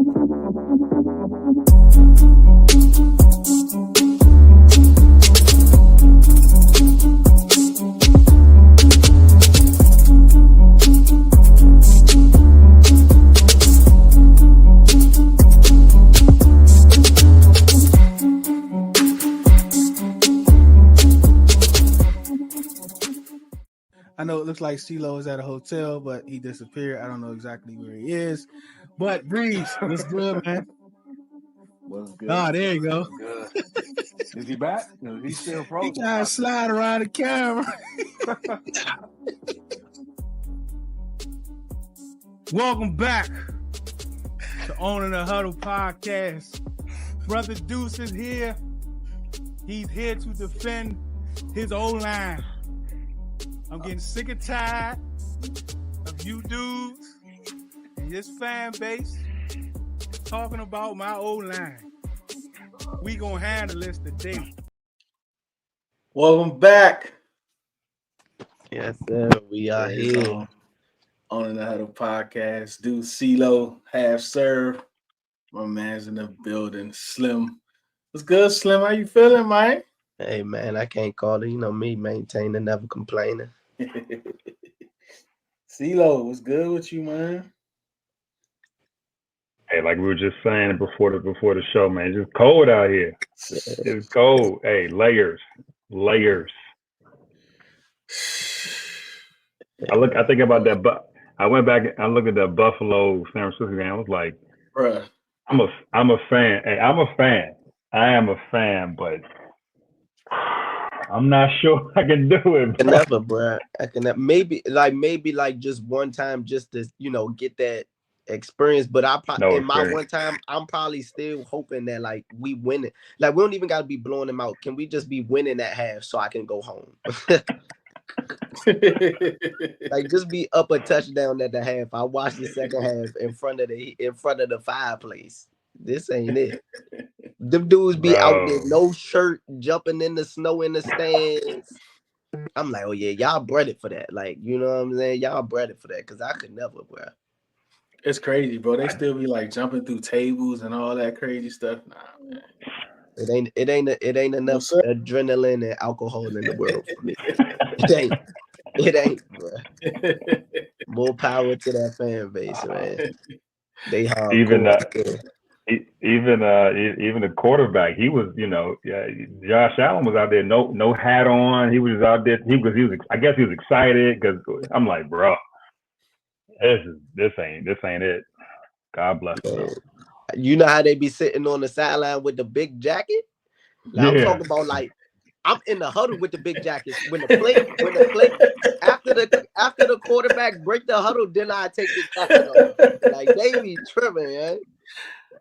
I know it looks like Ceelo is at a hotel, but he disappeared. I don't know exactly where he is. But Breeze, what's good, man? What's good? Oh, there you go. Good. Is he back? No, he's still He frozen. trying to slide around the camera. Welcome back to Owning the Huddle podcast. Brother Deuce is here. He's here to defend his O-line. I'm getting sick and tired of you dudes and this fan base talking about my O-line. We gonna handle this today. Welcome back. Yes, sir. We are here. On the Huddle podcast. Deuce, Ceelo, half serve. My man's in the building. Slim. What's good, Slim? How you feeling, man? Hey, man, I can't call it. You know me, maintaining, never complaining. Ceelo, what's good with you, man? Hey, like we were just saying before the show, man, it's just cold out here. It's cold. Hey, layers. I think about that, but I went back and I looked at that Buffalo San Francisco game. I was like, bruh, I'm a fan. Hey, I'm a fan. I am a fan, but I'm not sure I can do it. Bro. Never, bro. I can maybe just one time, just to get that experience. But my one time, I'm probably still hoping that like we win it. Like we don't even gotta be blowing them out. Can we just be winning that half so I can go home? Like just be up a touchdown at the half. I watched the second half in front of the fireplace. This ain't it. Them dudes be out there, no shirt, jumping in the snow in the stands. I'm like, oh yeah, y'all bred it for that. Like, you know what I'm saying? Y'all bred it for that because I could never, bro. It's crazy, bro. They still be like jumping through tables and all that crazy stuff. Nah, man. It ain't enough adrenaline and alcohol in the world for me. It ain't, bro. More power to that fan base, man. They hardcore. Even the quarterback, he was, Josh Allen was out there, no hat on. He was out there. I guess he was excited because I'm like, bro, this ain't it. God bless them. You know how they be sitting on the sideline with the big jacket? Like, I'm talking about like I'm in the huddle with the big jackets. When the play after the quarterback break the huddle, then I take the jacket off. Like they be tripping, man.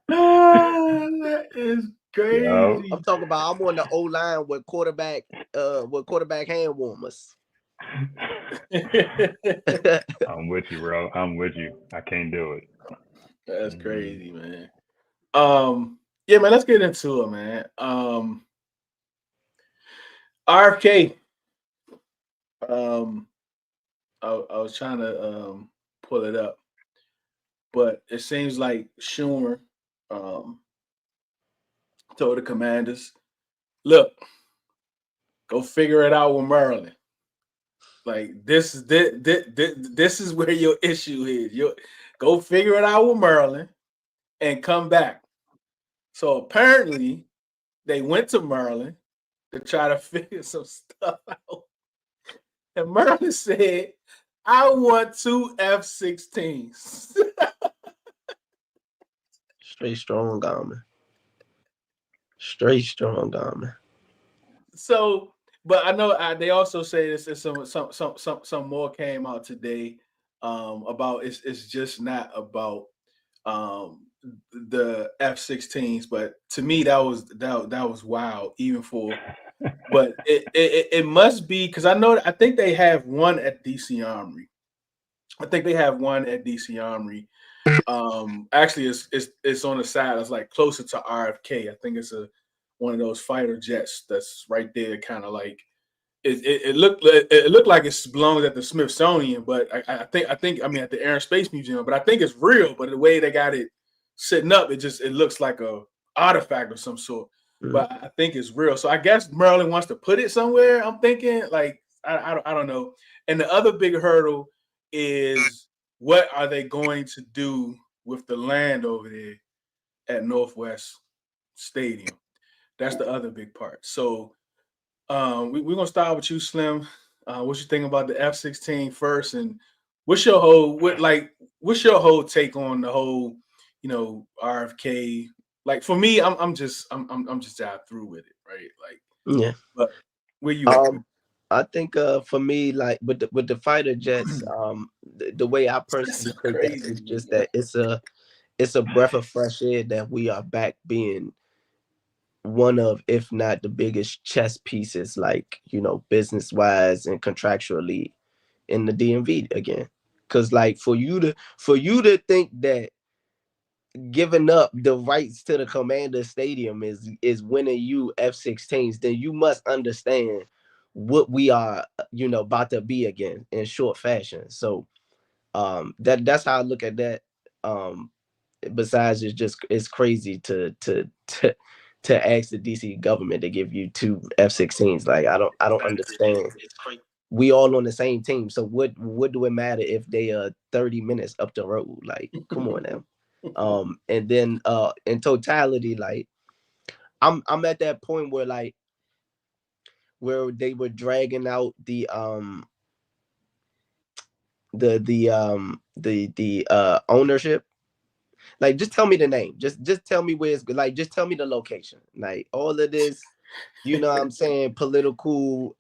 That is crazy. I'm talking about I'm on the O line with quarterback hand warmers. I'm with you, bro. I'm with you. I can't do it. That's crazy, man. Yeah, man, let's get into it, man. RFK. I was trying to pull it up, but it seems like Schumer told the Commanders, look, go figure it out with Maryland. Like this is where your issue is. Go figure it out with Maryland and come back. So apparently they went to Maryland to try to figure some stuff out. And Maryland said, I want 2 F-16s. Straight strong arm. Straight strong arm. So, but I know they also say this. Some more came out today about it's just not about the F-16s. But to me, that was wild, even for. But it must be because I think they have one at DC Armory. Actually, it's on the side. It's like closer to RFK. I think it's one of those fighter jets that's right there, kind of like it looked like it belongs at the Smithsonian, but I think at the Air and Space Museum. But I think it's real. But the way they got it sitting up, it looks like a artifact of some sort. But I think it's real. So I guess Maryland wants to put it somewhere. I'm thinking like I don't know. And the other big hurdle is what are they going to do with the land over there at Northwest Stadium? That's the other big part. So we're gonna start with you, Slim. What you think about the F-16 first, and what's your whole take on the whole, RFK? Like for me, I'm just out through with it, right? Like, Yeah. but where you at? I think for me, like with the fighter jets, the way I This personally is take that crazy, is just man. that it's a breath of fresh air that we are back being one of, if not the biggest chess pieces, like, business wise and contractually in the DMV again. Cause like for you to think that giving up the rights to the Commander Stadium is winning you F-16s, then you must understand what we are, about to be again in short fashion. So that's how I look at that. Besides, it's crazy to ask the DC government to give you two F-16s. Like I don't understand. We all on the same team. So what do it matter if they are 30 minutes up the road? Like, come on now. And then in totality, like I'm at that point where like where they were dragging out the ownership. Like, just tell me the name. Just tell me where it's like. Just tell me the location. Like all of this, what I'm saying, political,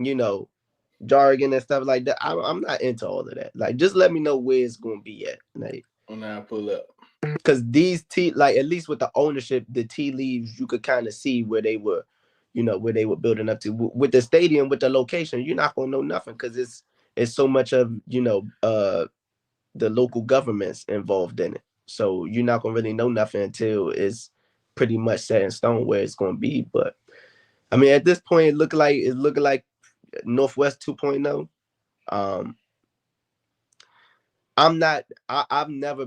you know, jargon and stuff like that. I'm not into all of that. Like, just let me know where it's gonna be at. Like, When I pull up. because these like at least with the ownership, the tea leaves, you could kind of see where they were, where they were building up to. With the stadium, with the location, you're not gonna know nothing because it's so much of the local governments involved in it. So you're not gonna really know nothing until it's pretty much set in stone where it's gonna be. But I mean, at this point, it's looking like Northwest 2.0. Um, I'm not. I've never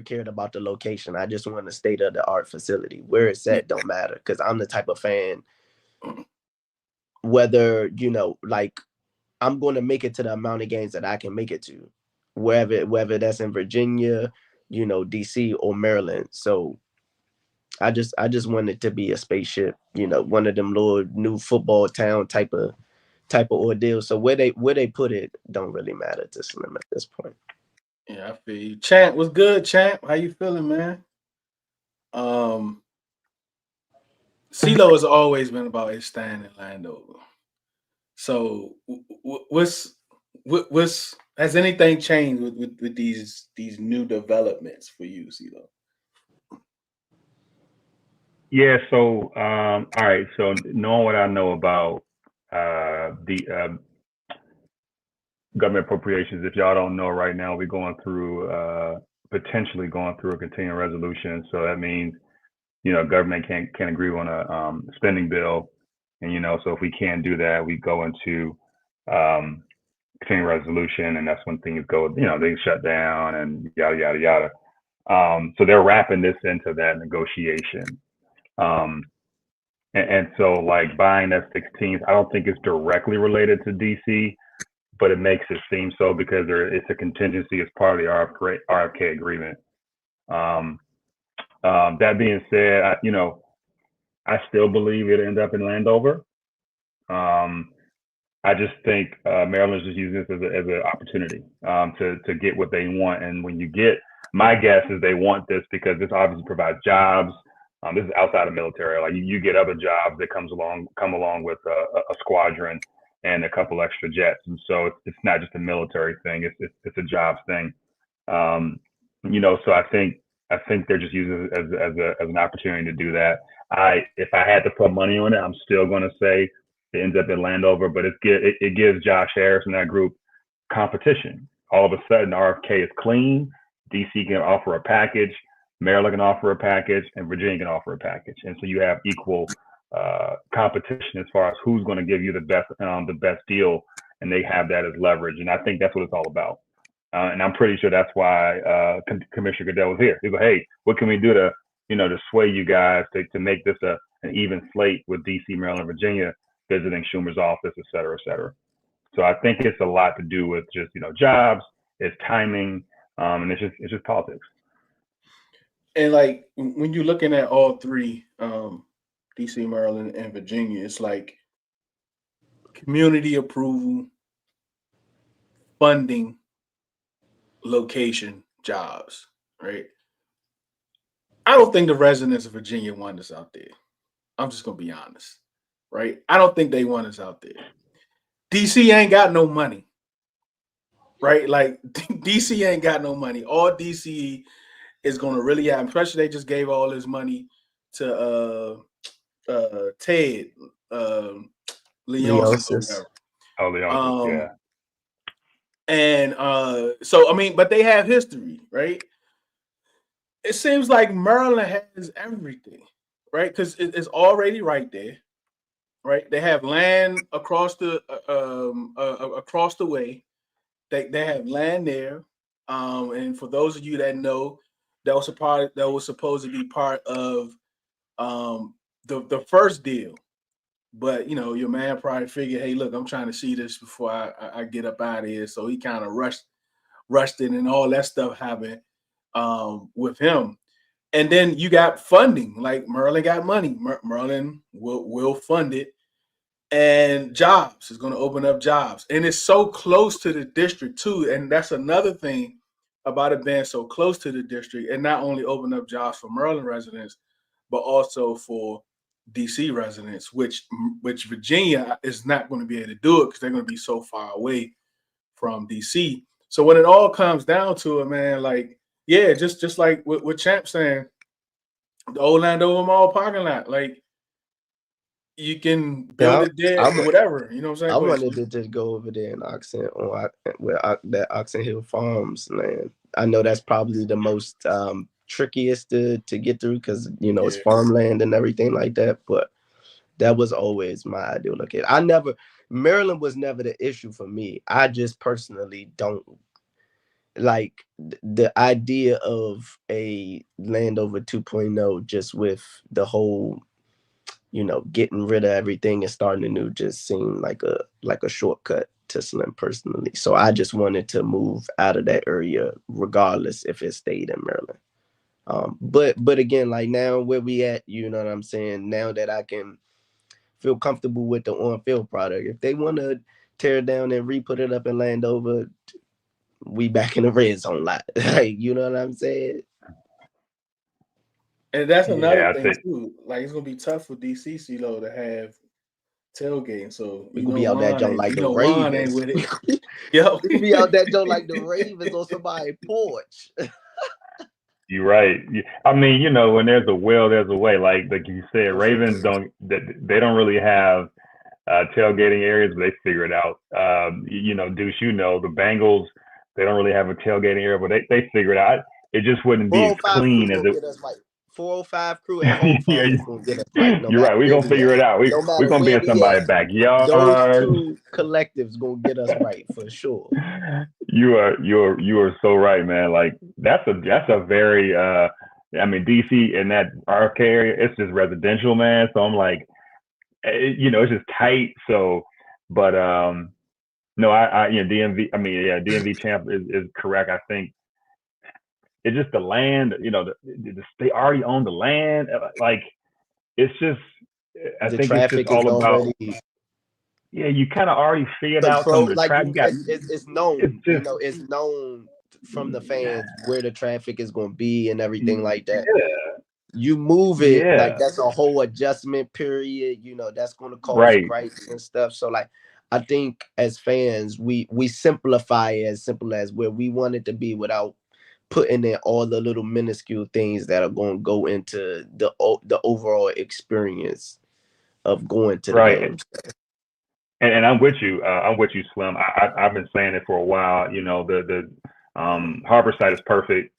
cared about the location. I just want a state of the art facility. Where it's Yeah. at don't matter because I'm the type of fan. Whether like I'm going to make it to the amount of games that I can make it to, whether that's in Virginia, DC or Maryland. So I just want it to be a spaceship, one of them little new football town type of ordeal. So where they put it don't really matter to Slim at this point. Yeah, I feel you. Champ, what's good, Champ? How you feeling, man? Um, CeeLo has always been about his stand in Landover. So, what's has anything changed with these new developments for you, CeeLo? Yeah. So, all right. So, knowing what I know about the government appropriations, if y'all don't know, right now we're going through potentially going through a continuing resolution. So that means government can't agree on a spending bill, and so if we can't do that, we go into continuing resolution, and that's when things go, they shut down and yada yada yada. So they're wrapping this into that negotiation. Um, and so like buying F-16s, I don't think it's directly related to DC, but it makes it seem so because it's a contingency as part of the RFK agreement. That being said, I still believe it'll end up in Landover. I just think Maryland's just using this as an opportunity to get what they want. And when you get, my guess is they want this because this obviously provides jobs. This is outside of military. Like you get other jobs that come along with a squadron and a couple extra jets. And so it's not just a military thing. It's a jobs thing. So I think they're just using it as an opportunity to do that. If I had to put money on it, I'm still going to say it ends up in Landover, but it gives Josh Harris and that group competition. All of a sudden, RFK is clean. DC can offer a package, Maryland can offer a package, and Virginia can offer a package, and so you have equal competition as far as who's going to give you the best deal, and they have that as leverage. And I think that's what it's all about. and I'm pretty sure that's why Commissioner Goodell was here. He go, hey, what can we do to to sway you guys to make this an even slate with D.C., Maryland, Virginia visiting Schumer's office, et cetera, et cetera. So I think it's a lot to do with just jobs, it's timing, and it's just politics. And like when you're looking at all three, DC, Maryland, and Virginia, it's like community approval, funding, location, jobs, right? I don't think the residents of Virginia want us out there. I'm just gonna be honest, right? I don't think they want us out there. DC ain't got no money, right? Like DC ain't got no money. All DC is gonna really have, especially they just gave all this money to Ted Leonsis or Leonsis. whatever. Oh, Leonsis, yeah. And so I mean, but they have history, right? It seems like Maryland has everything, right? Because it's already right there, right? They have land across the way. They have land there, and for those of you that know, that was supposed to be part of the first deal. But your man probably figured, hey, look, I'm trying to see this before I get up out of here. So he kind of rushed it, and all that stuff happened with him. And then you got funding, like Maryland got money. Maryland will fund it, and jobs is going to open up jobs, and it's so close to the district too. And that's another thing about it being so close to the district, and not only open up jobs for Maryland residents, but also for DC residents, which Virginia is not going to be able to do it because they're going to be so far away from DC. So when it all comes down to it, man, like, yeah, just like what Champ saying, the old Landover Mall parking lot, like you can build it there, whatever. You know what I'm saying? I wanted to just go over there in Oxon that Oxon Hill Farms land. I know that's probably the most trickiest to get through because it's farmland and everything like that. But that was always my ideal location. Maryland was never the issue for me. I just personally don't like the idea of a Landover 2.0 just with the whole getting rid of everything and starting anew just seemed like a shortcut to Slim personally. So I just wanted to move out of that area regardless if it stayed in Maryland. But again, like now where we at, you know what I'm saying? Now that I can feel comfortable with the on-field product, if they want to tear it down and re-put it up in Landover, we back in the red zone lot. Like, you know what I'm saying? And that's another thing too. Like it's gonna be tough for DC Ceelo to have tailgating. So we gonna be out that joint like the Ron ain't with it. Yo, we be out that joint like the Ravens on somebody's porch. You're right. I mean, when there's a will, there's a way. Like you said, Ravens they don't really have tailgating areas, but they figure it out. Deuce, the Bengals, they don't really have a tailgating area, but they figure it out. It just wouldn't be as clean as it. 405 crew and home farm gonna get us right. You're right. We're gonna figure it out. We're gonna be in somebody's backyard. Those two collectives gonna get us right for sure. You are so right, man. Like that's a very DC in that RFK area, it's just residential, man. So I'm like, it's just tight. So, but no, DMV. DMV Champ is correct. I think it's just the land. They already own the land. Like it's just. I think it's just all about. Yeah, you kind of already figured out some of the traffic. It's known. It's known from the fans where the traffic is going to be and everything like that. Yeah. You move it like that's a whole adjustment period. That's going to cause gripes and stuff. So like, I think as fans, we simplify it as simple as where we want it to be without putting in all the little minuscule things that are going to go into the overall experience of going to the games. And I'm with you. I'm with you, Slim. I've been saying it for a while. The harbor site is perfect.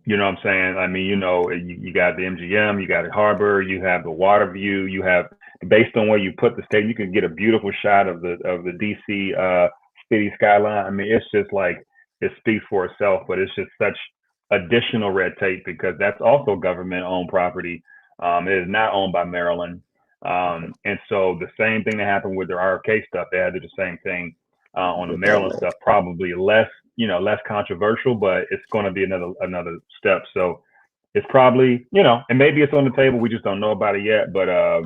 You know what I'm saying? I mean, you got the MGM, you got the harbor, you have the water view, you have based on where you put the stadium, you can get a beautiful shot of the DC city skyline. I mean, it's just like it speaks for itself. But it's just such additional red tape because that's also government-owned property. It is not owned by Maryland, and so the same thing that happened with their RFK stuff, they had to do the same thing on the with that Maryland land. stuff. Probably less, less controversial, but it's going to be another step. So it's probably, and maybe it's on the table. We just don't know about it yet. But I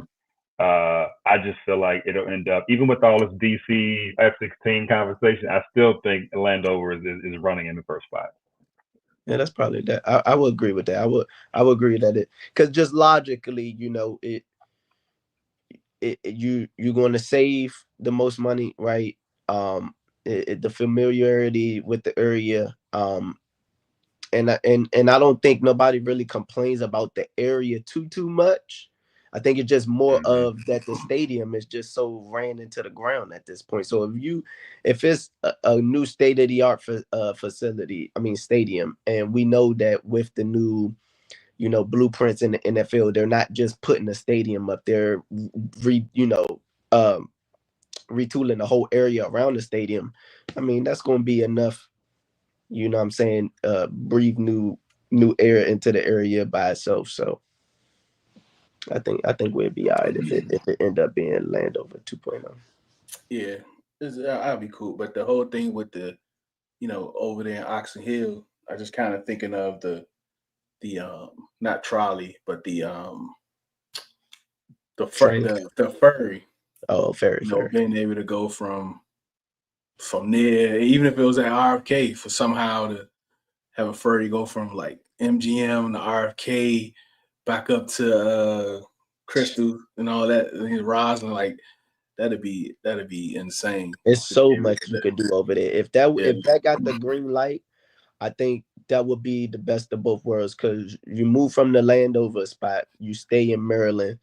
just feel like it'll end up, even with all this DC F-16 conversation, I still think Landover is running in the first spot. Yeah, that's probably that. I would agree with that. I would agree that because just logically, you're going to save the most money, right? The familiarity with the area, and I don't think nobody really complains about the area too much. I think it's just more of that the stadium is just so ran into the ground at this point. So if it's a new state of the art facility, stadium, and we know that with the new blueprints in the NFL, they're not just putting a stadium up there, um, retooling the whole area around the stadium. That's going to be enough. You know what I'm saying? Breathe new air into the area by itself. So I think we'll be all right if it end up being Landover 2.0. Yeah, that'll be cool. But the whole thing with the, over there in Oxon Hill, I just kind of thinking of the not trolley, but Train. the ferry. Oh, ferry. Being able to go from there, even if it was at RFK, for somehow to have a ferry go from like MGM to RFK back up to Crystal and all that, Roslyn, like that'd be insane. It's To be so able much to you do could do over there. If that got the that. green light, I think that would be the best of both worlds because you move from the Landover spot, you stay in Maryland.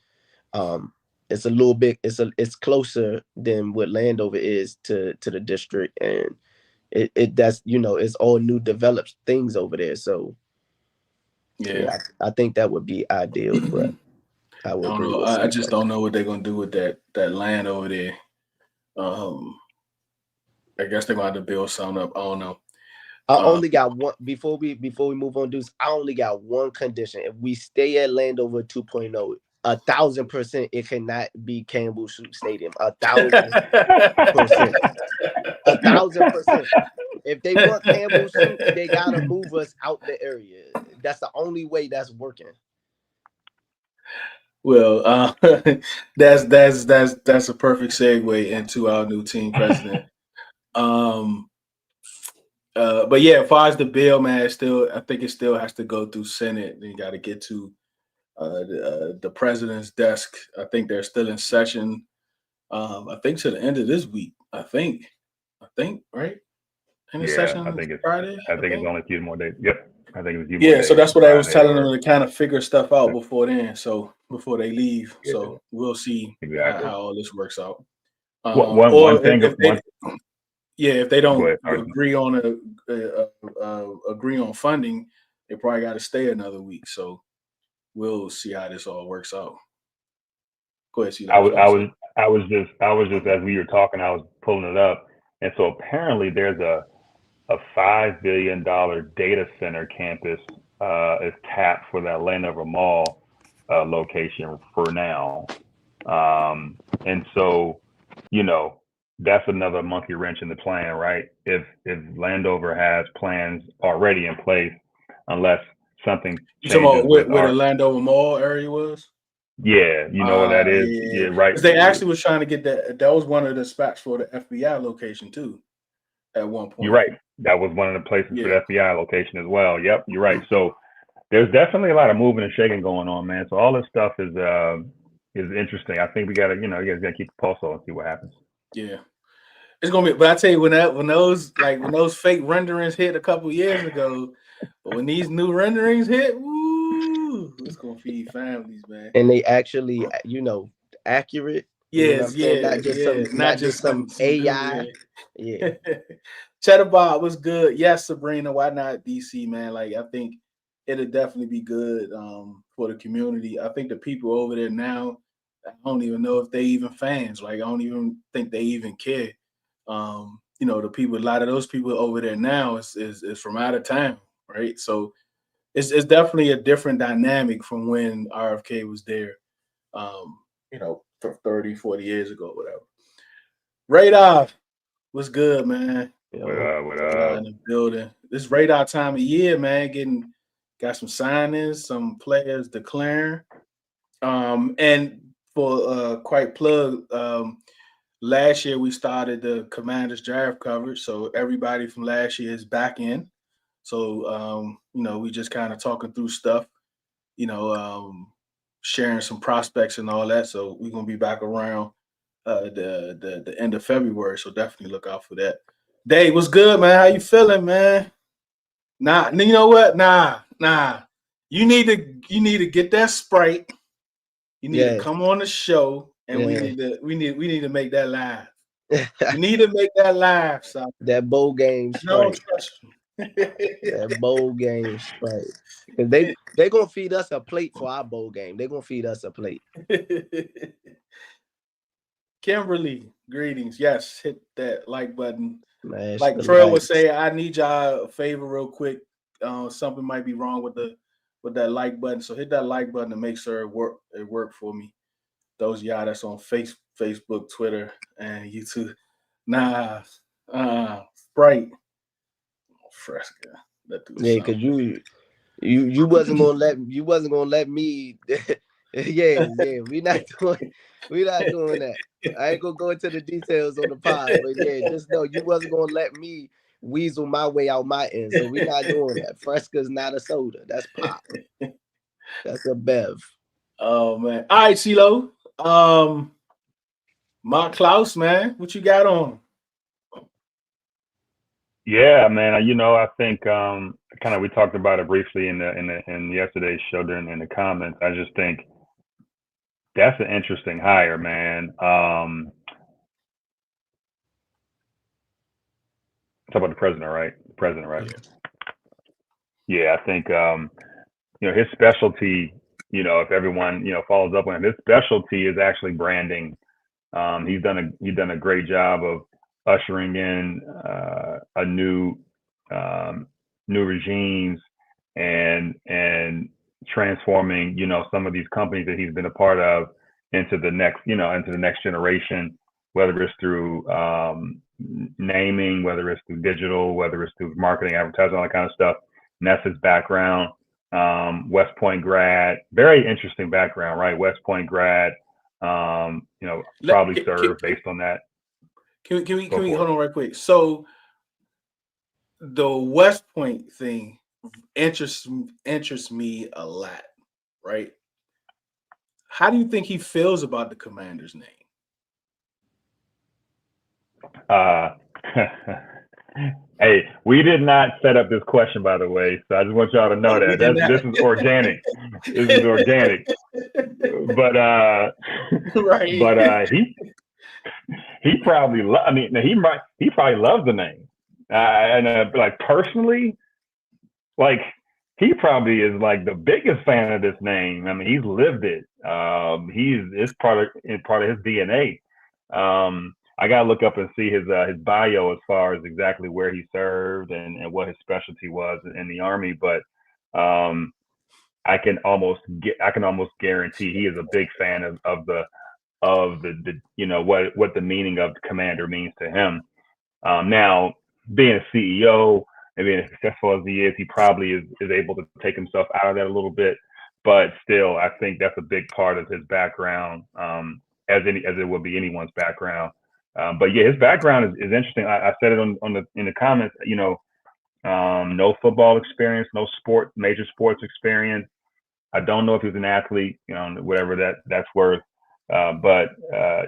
It's a little bit, it's closer than what Landover is to the district, and that's it's all new developed things over there. So Yeah. yeah, I think that would be ideal, but I I would don't agree know. with I C. just don't know what they're gonna do with that land over there. Um, I guess they're gonna have to build something up. I don't know. I only got one before we move on, Deuce. I only got one condition. If we stay at Landover 2.0, 1,000% it cannot be Campbell Soup Stadium. 1,000%. 1,000%. If they want Campbell Soup, they gotta move us out the area. That's the only way that's working. Well, that's a perfect segue into our new team president. Um, but yeah, as far as the bill, man, I think it still has to go through Senate. You got to get to the president's desk. I think they're still in session. I think to the end of this week. I think right. In the Yeah, session Friday. I I think it's think. only a few more days. Yep, I think it's a few more Yeah, so days. that's what I was Friday telling them or to kind of figure stuff out before then. So before they leave, yeah, so we'll see exactly. how all this works out. One Or thing. if they Go don't ahead. Sorry. agree on funding, they probably got to stay another week. So we'll see how this all works out. Go ahead, see. I I was was, going I to say. was, I was just as we were talking, I was pulling it up, and so apparently there's a $5 billion data center campus is tapped for that Landover Mall location for now, and so you know that's another monkey wrench in the plan, right? If Landover has plans already in place, unless something You talking changes about with where the our Landover Mall area was? yeah, you know what that is, Yeah, yeah, right. because they actually was trying to get that. That was one of the spots for the FBI location too. At one You're point. right. That was one of the places for Yeah. the FBI location as well. Yep, you're right. So there's definitely a lot of moving and shaking going on, man. So all this stuff is interesting. I think we gotta, you guys gotta keep a pulse on and see what happens. Yeah. It's gonna be, but I tell you, when those fake renderings hit a couple years ago, but when these new renderings hit, woo, it's gonna feed families, man. And they actually, accurate. You know what Yes, I'm saying? yeah, Not just yeah. some, Not not just just some some AI. dude. Yeah. Yeah. Cheddar Bob was good. Yes, Sabrina. Why not DC, man? Like I think it'll definitely be good for the community. I think the people over there now, I don't even know if they even fans. Like I don't even think they even care. the people, a lot of those people over there now is from out of town, right? So it's definitely a different dynamic from when RFK was there, for 30, 40 years ago, whatever. Radar, what's good, man? Yo, What Radar up? in the building. This radar time of year, man. Got some signings, some players declaring. And for quite plug, last year we started the Commanders draft coverage, so everybody from last year is back in. So we just kind of talking through stuff, you know, um, sharing some prospects and all that. So we're gonna be back around the end of February. So definitely look out for that. Dave, what's good, man? How you feeling, man? Nah, you know what? Nah. You need to get that Sprite. You need to yeah, come on the show, and we yeah. need to make that live. We need to make that live, so That bowl game I don't Sprite. trust you. That bowl game Sprite. Cause they gonna feed us a plate for our bowl game. They gonna feed us a plate. Kimberly, greetings. Yes, hit that like button. Smash Like the Troy would likes. say, I need y'all a favor real quick. Something might be wrong with that like button. So hit that like button to make sure it work for me. Those of y'all that's on Facebook, Twitter, and YouTube. Nah, Sprite, Fresca. That do Yeah, cause something. you wasn't gonna let me. Yeah. We not doing that. I ain't gonna go into the details on the pod, but yeah, just know you wasn't gonna let me weasel my way out my end. So we not doing that. Fresca's not a soda. That's pop. That's a bev. Oh man. All right, Ceelo. Mark Klaus, man, what you got on? Yeah, man. I think kind of we talked about it briefly in yesterday's show during in the comments. I just think that's an interesting hire, man. Talk about the president, right? The president, right? Yeah. Yeah, I think his specialty. If everyone follows up on it, his specialty is actually branding. He's done a great job of ushering in a new regimes and transforming some of these companies that he's been a part of into the next generation, whether it's through naming, whether it's through digital, whether it's through marketing, advertising, all that kind of stuff. And that's his background. West Point grad, very interesting background, right? West Point grad, Let, probably served based on that. can Go we for hold it. on right quick? So the West Point thing interests me a lot, right? How do you think he feels about the commander's name? Uh, hey, we did not set up this question, by the way. So I just want y'all to know Oh, we that did not. this is organic. This is organic. But Right. but he probably I mean he probably loves the name. And like personally, like he probably is like the biggest fan of this name. I mean, he's lived it. It's part of his DNA. I gotta look up and see his bio as far as exactly where he served and what his specialty was in the army. But um, I can almost guarantee he is a big fan of the what the meaning of commander means to him. Now, being a CEO and being as successful as he is, he probably is able to take himself out of that a little bit. But still, I think that's a big part of his background, as it would be anyone's background. But yeah, his background is interesting. I said it in the comments. No football experience, no major sports experience. I don't know if he's an athlete, whatever that's worth. But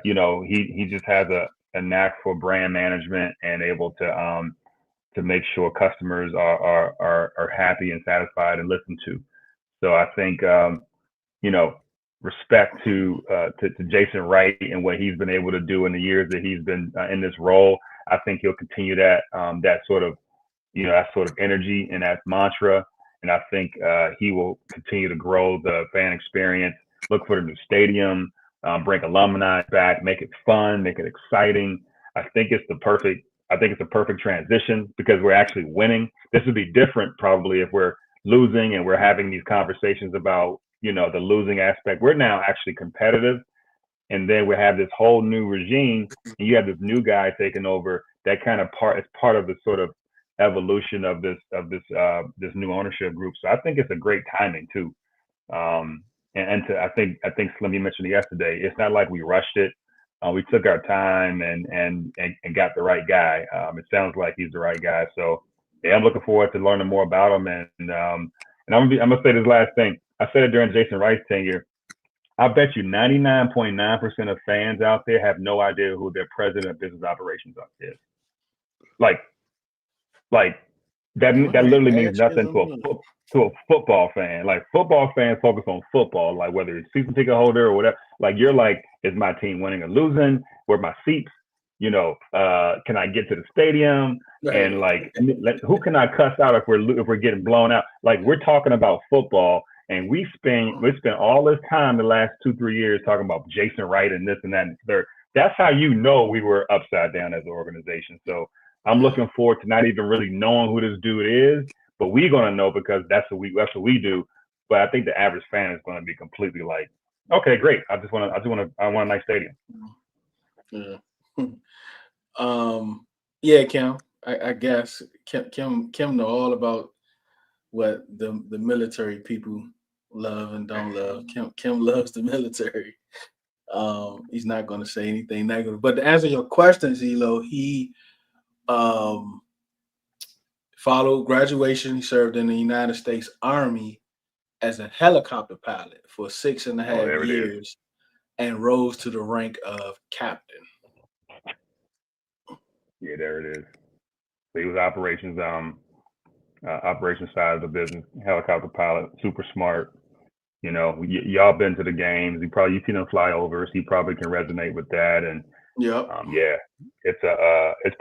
he just has a knack for brand management and able to make sure customers are happy and satisfied and listened to. So I think you know respect to Jason Wright and what he's been able to do in the years that he's been in this role. I think he'll continue that sort of energy and that mantra. And I think he will continue to grow the fan experience. Look for the new stadium, bring alumni back, make it fun, make it exciting. I think it's the perfect I think it's a perfect transition because we're actually winning. This would be different probably if we're losing and we're having these conversations about, you know, the losing aspect. We're now actually competitive, and then we have this whole new regime, and you have this new guy taking over. That kind of part is part of the sort of evolution of this new ownership group. So I think it's a great timing too. I think Slim, you mentioned it yesterday. It's not like we rushed it. We took our time and got the right guy. It sounds like he's the right guy. So yeah, I'm looking forward to learning more about him. And I'm gonna say this last thing. I said it during Jason Wright's tenure. I bet you 99.9% of fans out there have no idea who their president of business operations is. Like, like that literally means nothing to a football fan. Like football fans focus on football, like whether it's season ticket holder or whatever. Like you're like, is my team winning or losing? Where my seats? You know, can I get to the stadium? Right. And like, who can I cuss out if we're getting blown out? Like we're talking about football, and we spent all this time the last 2-3 years talking about Jason Wright and this and that and third. That's how you know we were upside down as an organization. So I'm looking forward to not even really knowing who this dude is, but we're gonna know because that's what we do. But I think the average fan is gonna be completely like, okay, great. I want a nice stadium. Yeah. Yeah, Kim. I guess Kim know all about what the military people love and don't love. Kim loves the military. He's not going to say anything negative. But to answer your question, Ceelo, he followed graduation. He served in the United States Army as a helicopter pilot for 6.5 years and rose to the rank of captain. Yeah, there it is. So he was operations side of the business, helicopter pilot, super smart. You know, y'all been to the games. You've seen him flyovers. He probably can resonate with that. And yep. Yeah,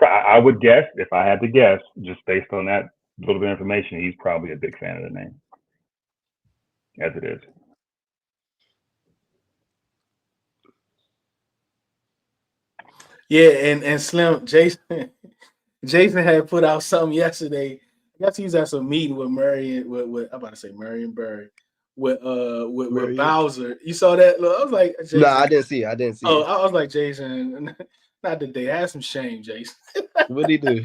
I would guess, if I had to guess, just based on that little bit of information, he's probably a big fan of the name, as it is. Yeah, and Slim Jason had put out something yesterday. I guess he was at some meeting with Marion with I'm about to say Marion Barry with Bowser. You saw that? Look, I was like, Jason. No, I didn't see it. I was like, Jason, not today. Have some shame, Jason. What did he do?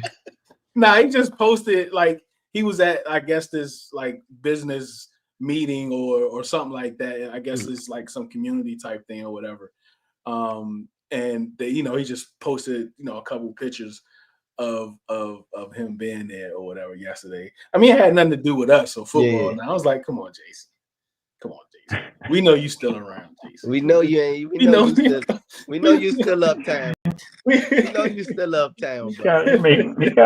Nah, he just posted like he was at, I guess, this like business meeting or something like that. I guess it's like some community type thing or whatever. And they, he just posted, a couple pictures of him being there or whatever yesterday. I mean, it had nothing to do with us or football. And I was like, come on, Jason. We know you still around, Jason. We know you ain't. We know you still uptown. We know you still uptown. He got a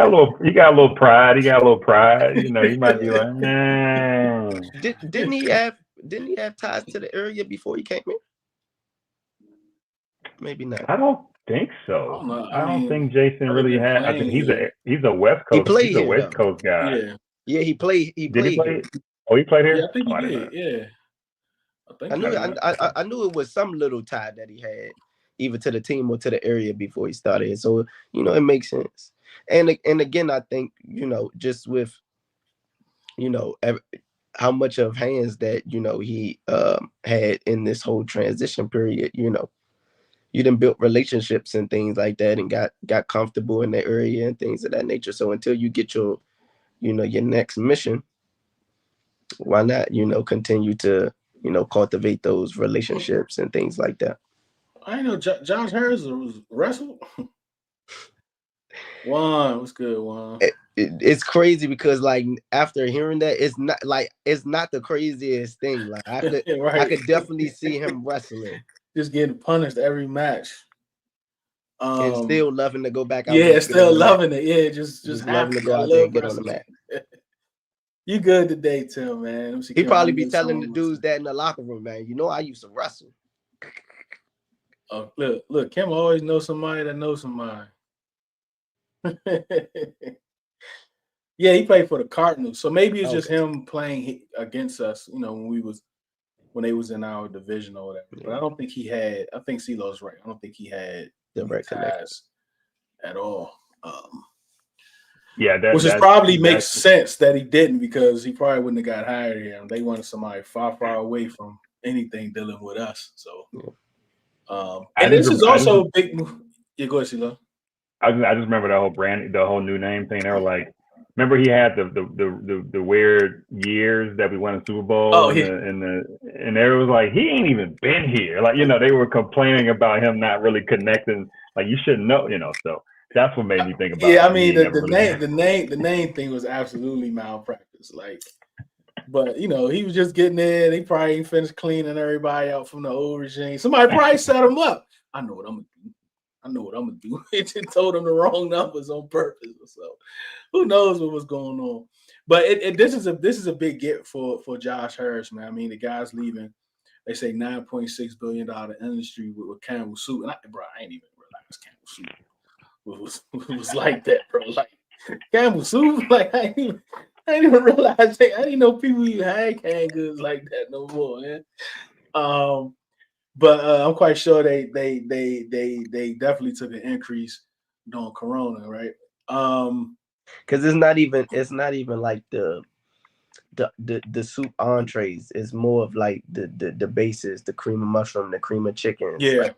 little pride. He got a little pride. He might be like, nah. Didn't he have ties to the area before he came in? Maybe not. I don't think so. I don't think Jason really had. I think he's a West Coast. He's a West Coast guy. Yeah. He played. Did he play? Here? Oh, he played here. Yeah, I think he did. Yeah. I knew it was some little tie that he had, either to the team or to the area before he started. So it makes sense. And again, I think just with how much of hands that he had in this whole transition period. You done built relationships and things like that, and got comfortable in the area and things of that nature. So until you get your your next mission, why not continue to cultivate those relationships and things like that. I know Josh Harris was wrestled. Juan, what's good, Juan? It's crazy because like after hearing that, it's not the craziest thing. Like I could definitely see him wrestling, just getting punished every match, and still loving to go back out. Yeah, still loving it. Yeah, just loving to go out there and get on the mat. You good today, Tim, man. He probably be telling the dudes that in the locker room, man. I used to wrestle. Oh, look, Kim always knows somebody that knows somebody. Yeah, he played for the Cardinals, so maybe it's just him playing against us. When they was in our division or whatever. Yeah. But I don't think he had. I think Ceelo's right. I don't think he had the right ties at all. Which is probably makes sense that he didn't, because he probably wouldn't have got hired here. They wanted somebody far, far away from anything dealing with us. So, and this is also a big move. Yeah, go ahead, CeeLo. I just remember the whole brand, the whole new name thing. They were like, remember he had the weird years that we won a Super Bowl, and everyone was like, he ain't even been here. Like, they were complaining about him not really connecting. Like, you should know, So that's what made me think about. Yeah, I mean the name thing was absolutely malpractice. Like, but he was just getting in. He probably ain't finished cleaning everybody out from the old regime. Somebody probably set him up. I know what I'm gonna do. It just told him the wrong numbers on purpose. So who knows what was going on? But this is a big get for Josh Harris, man. I mean, the guy's leaving. They say $9.6 billion industry with Campbell Soup, and I ain't even realized Campbell Soup was like that, bro. Like Campbell Soup, like I didn't even realize. I didn't know people even had canned goods like that no more, man. But I'm quite sure they definitely took an increase during Corona, right? Because it's not even like the soup entrees. It's more of like the bases, the cream of mushroom, the cream of chicken. Yeah, like,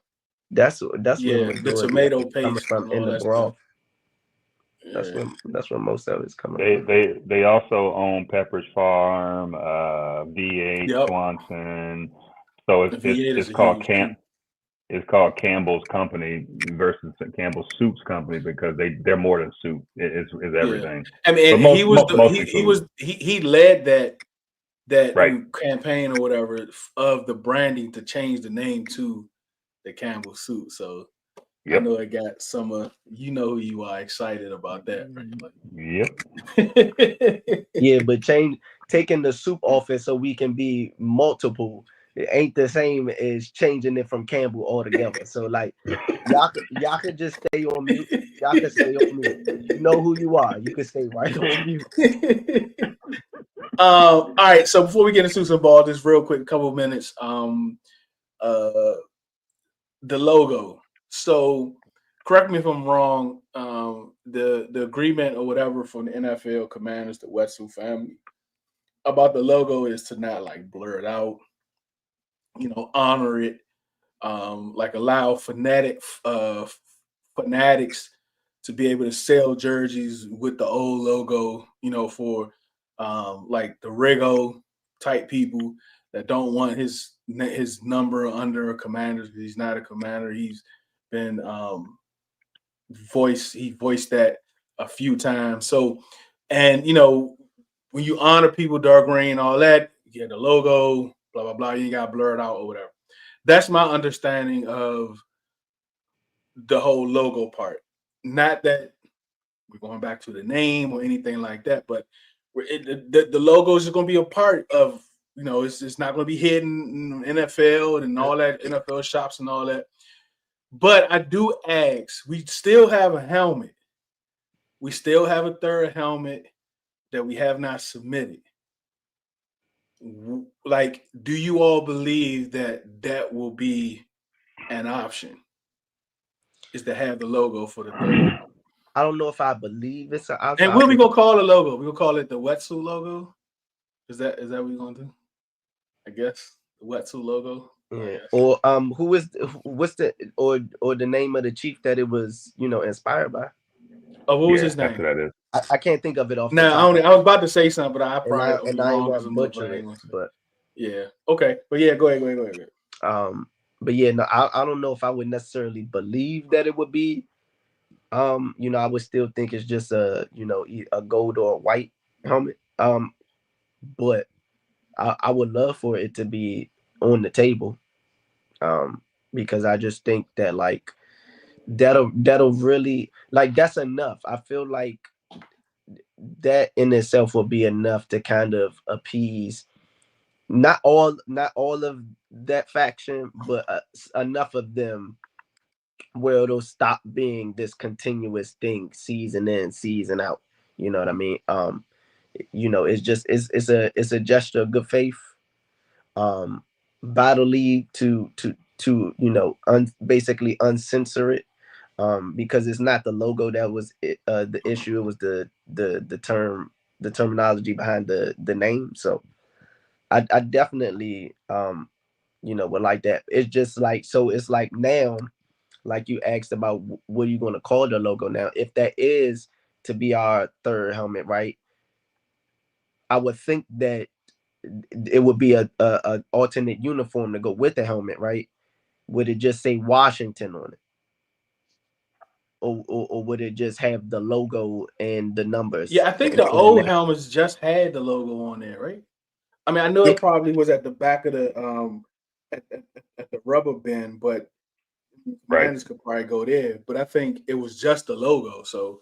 that's where the tomato paste from in the broth. That's where most of it's coming from. They also own Pepperidge Farm, V8, Swanson. So it's called It's called Campbell's Company versus Campbell's Soup's Company, because they're more than soup. It's everything. Yeah. I mean, he led that right. campaign or whatever of the branding to change the name to the Campbell Soup. So I know it got some who you are excited about that. Right? Yeah, but taking the soup off it so we can be multiple. It ain't the same as changing it from Campbell altogether. So like y'all could just stay on mute. Y'all can stay on mute. You know who you are. You can stay right on mute. All right. So before we get into some ball, just real quick, a couple of minutes. The logo. So correct me if I'm wrong. The agreement or whatever from the NFL Commanders, the Wetzel family, about the logo is to not like blur it out. Honor it. Like allow fanatics to be able to sell jerseys with the old logo. For like the Rigo type people that don't want his number under a Commander, because he's not a Commander. He's been voiced that a few times. So, and when you honor people, dark green, all that, you get the logo, blah blah blah. You got blurred out or whatever. That's my understanding of the whole logo part. Not that we're going back to the name or anything like that, but the logo is going to be a part of, it's not going to be hidden in NFL and all that, NFL shops and all that. But I do ask, we still have a helmet. We still have a third helmet that we have not submitted. Like, do you all believe that will be an option? Is to have the logo for the third? I don't know if I believe it's an option. And what are we gonna call the logo? We gonna call it the Wetzel logo? Is that what we're gonna do? I guess the Wetzel logo. Yeah. Or what's the name of the chief that it was inspired by? Oh, what was his name? That's what that is. I can't think of it off. I was about to say something, but I probably I want to butcher it. But yeah, okay, but yeah, go ahead. But yeah, no, I don't know if I would necessarily believe that it would be. I would still think it's just a gold or a white helmet. But I would love for it to be on the table. Because I just think that like that'll really, like, that's enough. I feel like that in itself will be enough to kind of appease not all of that faction, but enough of them where it'll stop being this continuous thing, season in, season out. You know what I mean? It's just it's a gesture of good faith. By the league to basically uncensor it. because it's not the logo that was the issue. It was the terminology behind the name. So I definitely would like that. It's just like, so it's like now, like you asked about what are you going to call the logo now? If that is to be our third helmet, right? I would think that it would be a alternate uniform to go with the helmet, right? Would it just say Washington on it? Or would it just have the logo and the numbers Yeah, I think the instead of old name? helmets just had the logo on there, right? I mean, I know Yeah. it probably was at the back of the at the rubber band, but Right. commanders could probably go there. But I think it was just the logo, so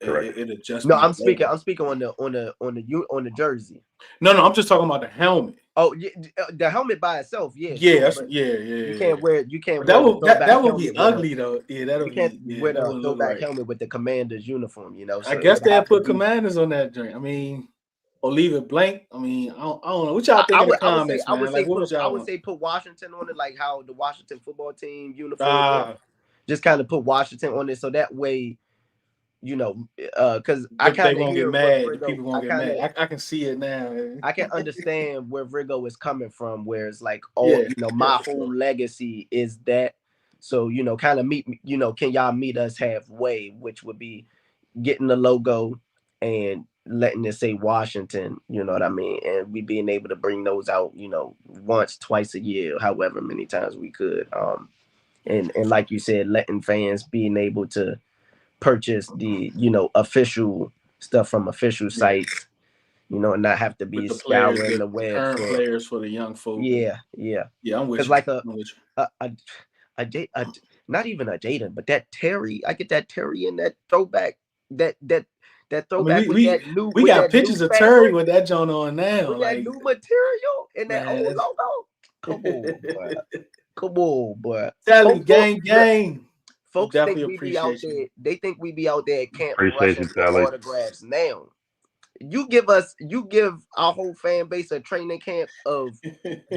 Correct. it'd just No, be the I'm speaking. logo. I'm speaking on the jersey. No, I'm just talking about the helmet. Oh, yeah, the helmet by itself, yeah, Yeah, sure, that's, but yeah, you yeah, can't yeah. wear But the throwback that would be helmet with a ugly though. Yeah, that'll you can't be, wear that the wouldn't look throwback right. helmet with the commander's uniform, I so it guess would they'll have to put be. commanders on that joint. I mean, or leave it blank. I mean, I don't know. What y'all think I in the would I would say comments, man? Like, what would I y'all would want? say put Washington on it, like how the Washington football team uniform is. Ah, Just kind of put Washington on it, so that way, because I they kind of won't get hear what mad. The Vrigo, people won't get mad. I can see it now. I can understand where Vrigo is coming from, where it's like, all, Yeah, yeah, my for whole sure. legacy is that. So, kind of can y'all meet us halfway, which would be getting the logo and letting it say Washington, you know what I mean? And we being able to bring those out, once, twice a year, however many times we could. And like you said, letting fans being able to purchase the, official stuff from official Yeah, sites, and not have to with be the players, scouring the the web current for. players for the young folk. And Yeah. yeah, I'm with Because you. like I'm with you. a, a, not even a Jaden, but that Terry, I get that Terry in that throwback, that that that I mean, throwback we with got that new pictures of Terry fabric, with that joint on now. with that Like, new material and that man, old it's logo. Come on, boy. Come on, boy. tell you, Folks, folks, gang, look, gang. We folks think definitely we be out appreciate you. there. They think we be out there at camp Appreciate rushing you, for Sally. autographs now. You give our whole fan base a training camp of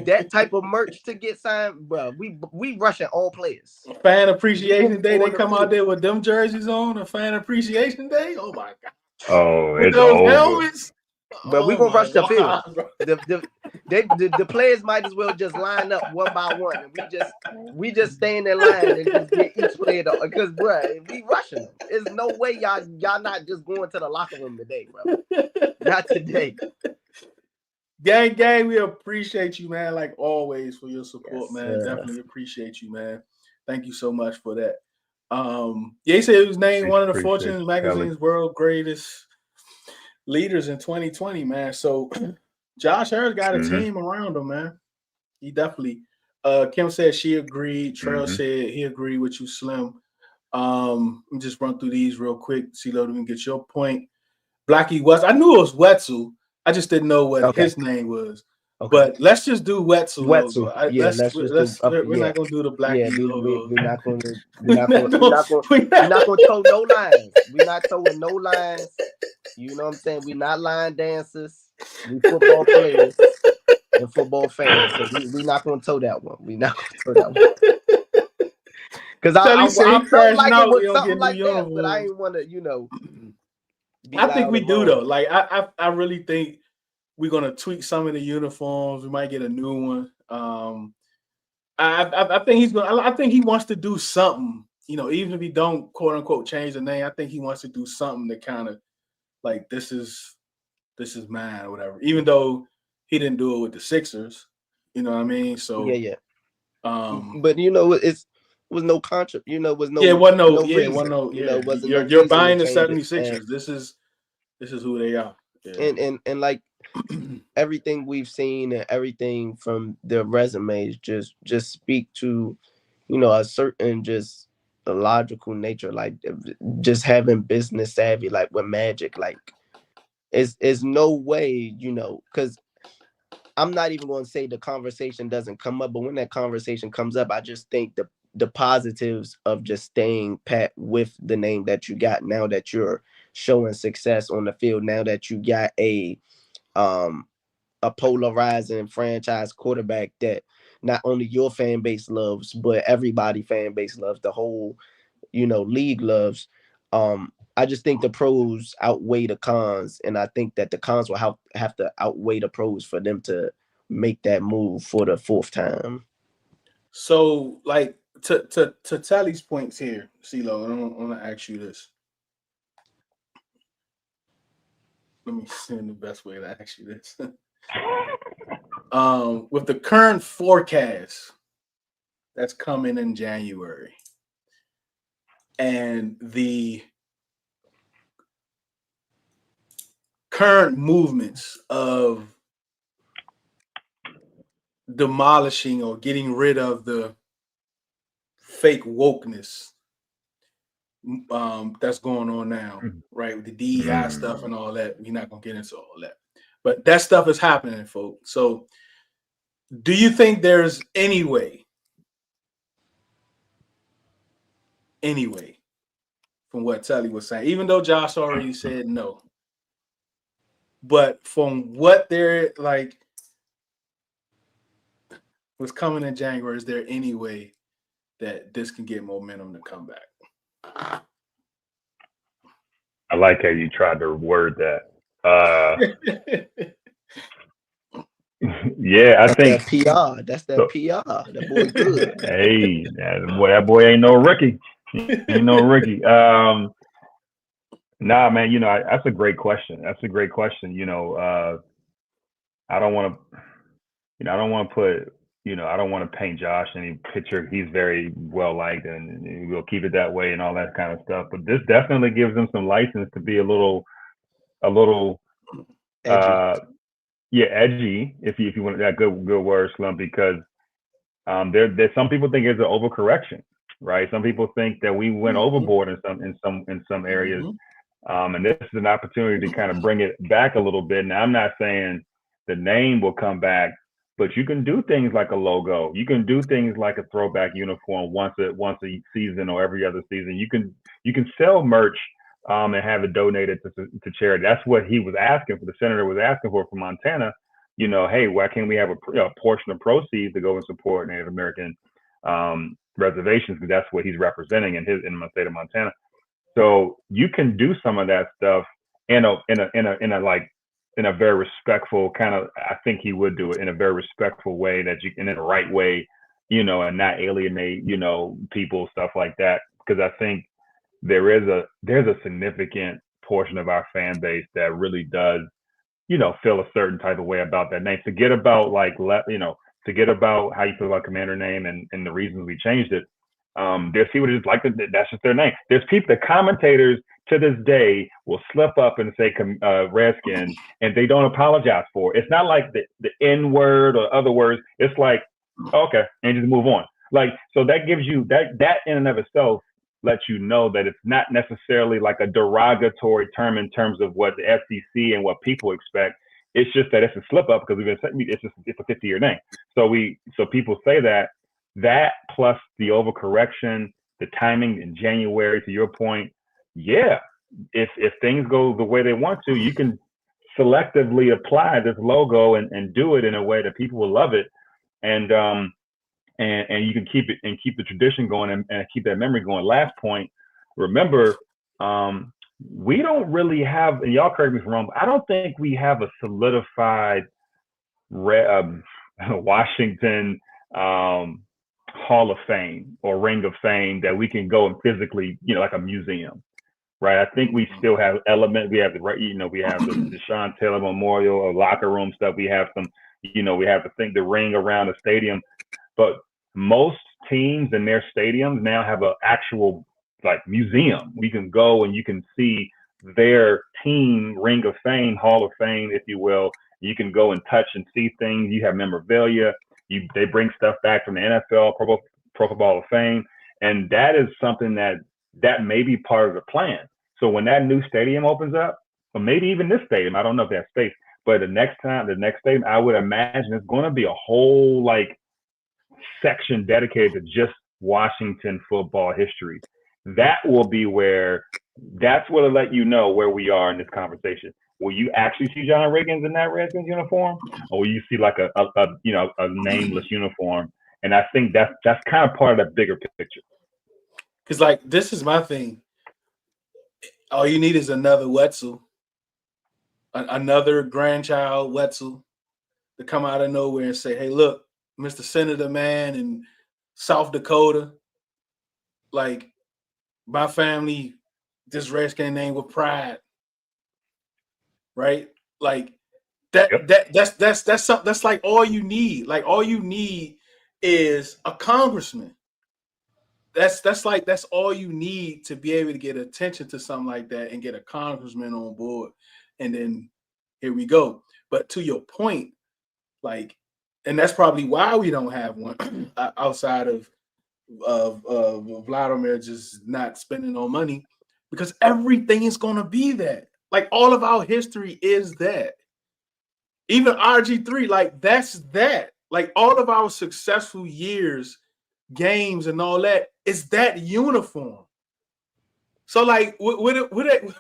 that type of merch to get signed, bro. We rushing all players. Fan We will appreciation be day, they on the come out field. there with them jerseys on. A fan appreciation day. Oh my god, Oh, with it's those over. helmets. But we Oh gonna my rush the field. god, bro. The players might as well just line up one by one, and we just stay in their line and just get each player because, bro, we rushing them. There's no way y'all not just going to the locker room today, bro. Not today. Gang, gang, we appreciate you, man. Like always, for your support, Yes, man. sir. Definitely appreciate you, man. Thank you so much for that. Yeah, he said he was named one of the Appreciate Fortune you, Sally. magazine's world greatest leaders in 2020, man. So Josh Harris got a Mm-hmm. team around him, man. He definitely. Kim said she agreed. Trail Mm-hmm. said he agreed with you, Slim. Let me just run through these real quick. Ceelo, we can get your point. Blackie West. I knew it was Wetzel. I just didn't know what Okay. his name was. Okay. But let's just do Wetzel Wetzel. logo. Yeah, let's just do up. We're Yeah, not gonna do the yeah. Blackie logo. We're not gonna we're We're not gonna not we're gonna. not gonna We're we're not not, gonna throw no lines. We're not throwing no lines. You know what I'm saying? We're not line dancers. We football players and football fans. So we not gonna toe that one. We not gonna toe that one. Because Shelly said I he felt crashing like it out. We was don't something get new like that, but I uniforms. didn't want to, be I think loud we and do though. wrong. Like I really think we're gonna tweak some of the uniforms. We might get a new one. I think he's gonna. I think he wants to do something. Even if he don't quote unquote change the name, I think he wants to do something to kind of like this is mine or whatever. Even though he didn't do it with the Sixers, you know what I mean. Yeah, So yeah. um, But it was no contra, was yeah, it no wasn't no, no yeah, it wasn't reason. no, yeah. It wasn't no You're reason to buying the change it. 76ers. This is who they are. Yeah. And like everything we've seen and everything from their resumes just speak to, a certain just a logical nature, like just having business savvy, like with Magic, like is no way, because I'm not even going to say the conversation doesn't come up, but when that conversation comes up, I just think the positives of just staying pat with the name that you got now that you're showing success on the field, now that you got um a polarizing franchise quarterback that not only your fan base loves, but everybody fan base loves, the whole league loves. I just think the pros outweigh the cons, and I think that the cons will have to outweigh the pros for them to make that move for the fourth time. So, like to Tally's points here, CeeLo, I want to ask you this. Let me send the best way to ask you this. With the current forecast that's coming in January, and the current movements of demolishing or getting rid of the fake wokeness that's going on now, right? With the DEI stuff and all that. We're not gonna get into all that, but that stuff is happening, folks. So, do you think there's any way, from what Tully was saying, even though Josh already said no, but from what they're like, what's coming in January, is there any way that this can get momentum to come back? I like how you tried to word that. Yeah, I That's think that PR. That's that so. PR. That boy good. Hey, that boy ain't no rookie. He ain't no rookie. Nah, man. That's a great question. That's a great question. I don't want to. I don't want to put. I don't want to paint Josh any picture. He's very well liked, and we'll keep it that way, and all that kind of stuff. But this definitely gives him some license to be a little, Edgy. edgy. If you want that good word, Slump, because there's some people think it's an overcorrection, right? Some people think that we went overboard in some areas, and this is an opportunity to kind of bring it back a little bit. Now, I'm not saying the name will come back, but you can do things like a logo. You can do things like a throwback uniform once a season or every other season. You can sell merch and have it donated to charity. That's what he was asking for. The senator was asking for from Montana. Hey, why can't we have a portion of proceeds to go and support Native American reservations? Because that's what he's representing in the state of Montana. So you can do some of that stuff in a very respectful kind of. I think he would do it in a very respectful way, that you in the right way, and not alienate, people, stuff like that. Because I think there's a significant portion of our fan base that really does, feel a certain type of way about that name. Forget about forget about how you feel about Commander name and the reasons we changed it. There's people that just like that's just their name. There's people, the commentators to this day will slip up and say Redskins, and they don't apologize for it. It's not like the N word or other words. It's like, okay, and just move on. Like, so that gives you that in and of itself lets you know that it's not necessarily like a derogatory term in terms of what the FCC and what people expect. It's just that it's a slip up because it's a 50-year name. So people say that plus the overcorrection, the timing in January, to your point, yeah, if things go the way they want to, you can selectively apply this logo and do it in a way that people will love it, and you can keep it and keep the tradition going and keep that memory going. Last point, remember, we don't really have, and y'all correct me if I'm wrong, but I don't think we have a solidified Washington Hall of Fame or Ring of Fame that we can go and physically, like a museum, right? I think we still have elements. We have we have the Sean Taylor Memorial or locker room stuff. We have some, we have the ring around the stadium, but most teams in their stadiums now have an actual museum. We can go and you can see their team Ring of Fame, Hall of Fame, if you will. You can go and touch and see things. You have memorabilia. They bring stuff back from the NFL, Pro Football Hall of Fame, and that is something that may be part of the plan. So when that new stadium opens up, or maybe even this stadium, I don't know if they have space, but the next stadium, I would imagine it's going to be a whole section dedicated to just Washington football history. That will be that's what will let you know where we are in this conversation. Will you actually see John Riggins in that Redskins uniform, or will you see a nameless uniform? And I think that's kind of part of that bigger picture. Because like this is my thing. All you need is another Wetzel, another grandchild Wetzel to come out of nowhere and say, "Hey, look, Mr. Senator man in South Dakota, like my family, this Redskin name with pride, right? Like Yep. that's something that's like all you need. Like all you need is a congressman. That's all you need to be able to get attention to something like that and get a congressman on board. And then here we go. But to your point, like, and that's probably why we don't have one outside of Vladimir just not spending no money, because everything is going to be that. Like all of our history is that. Even RG3, like that's that. Like all of our successful years, games and all that is that uniform. So like with it,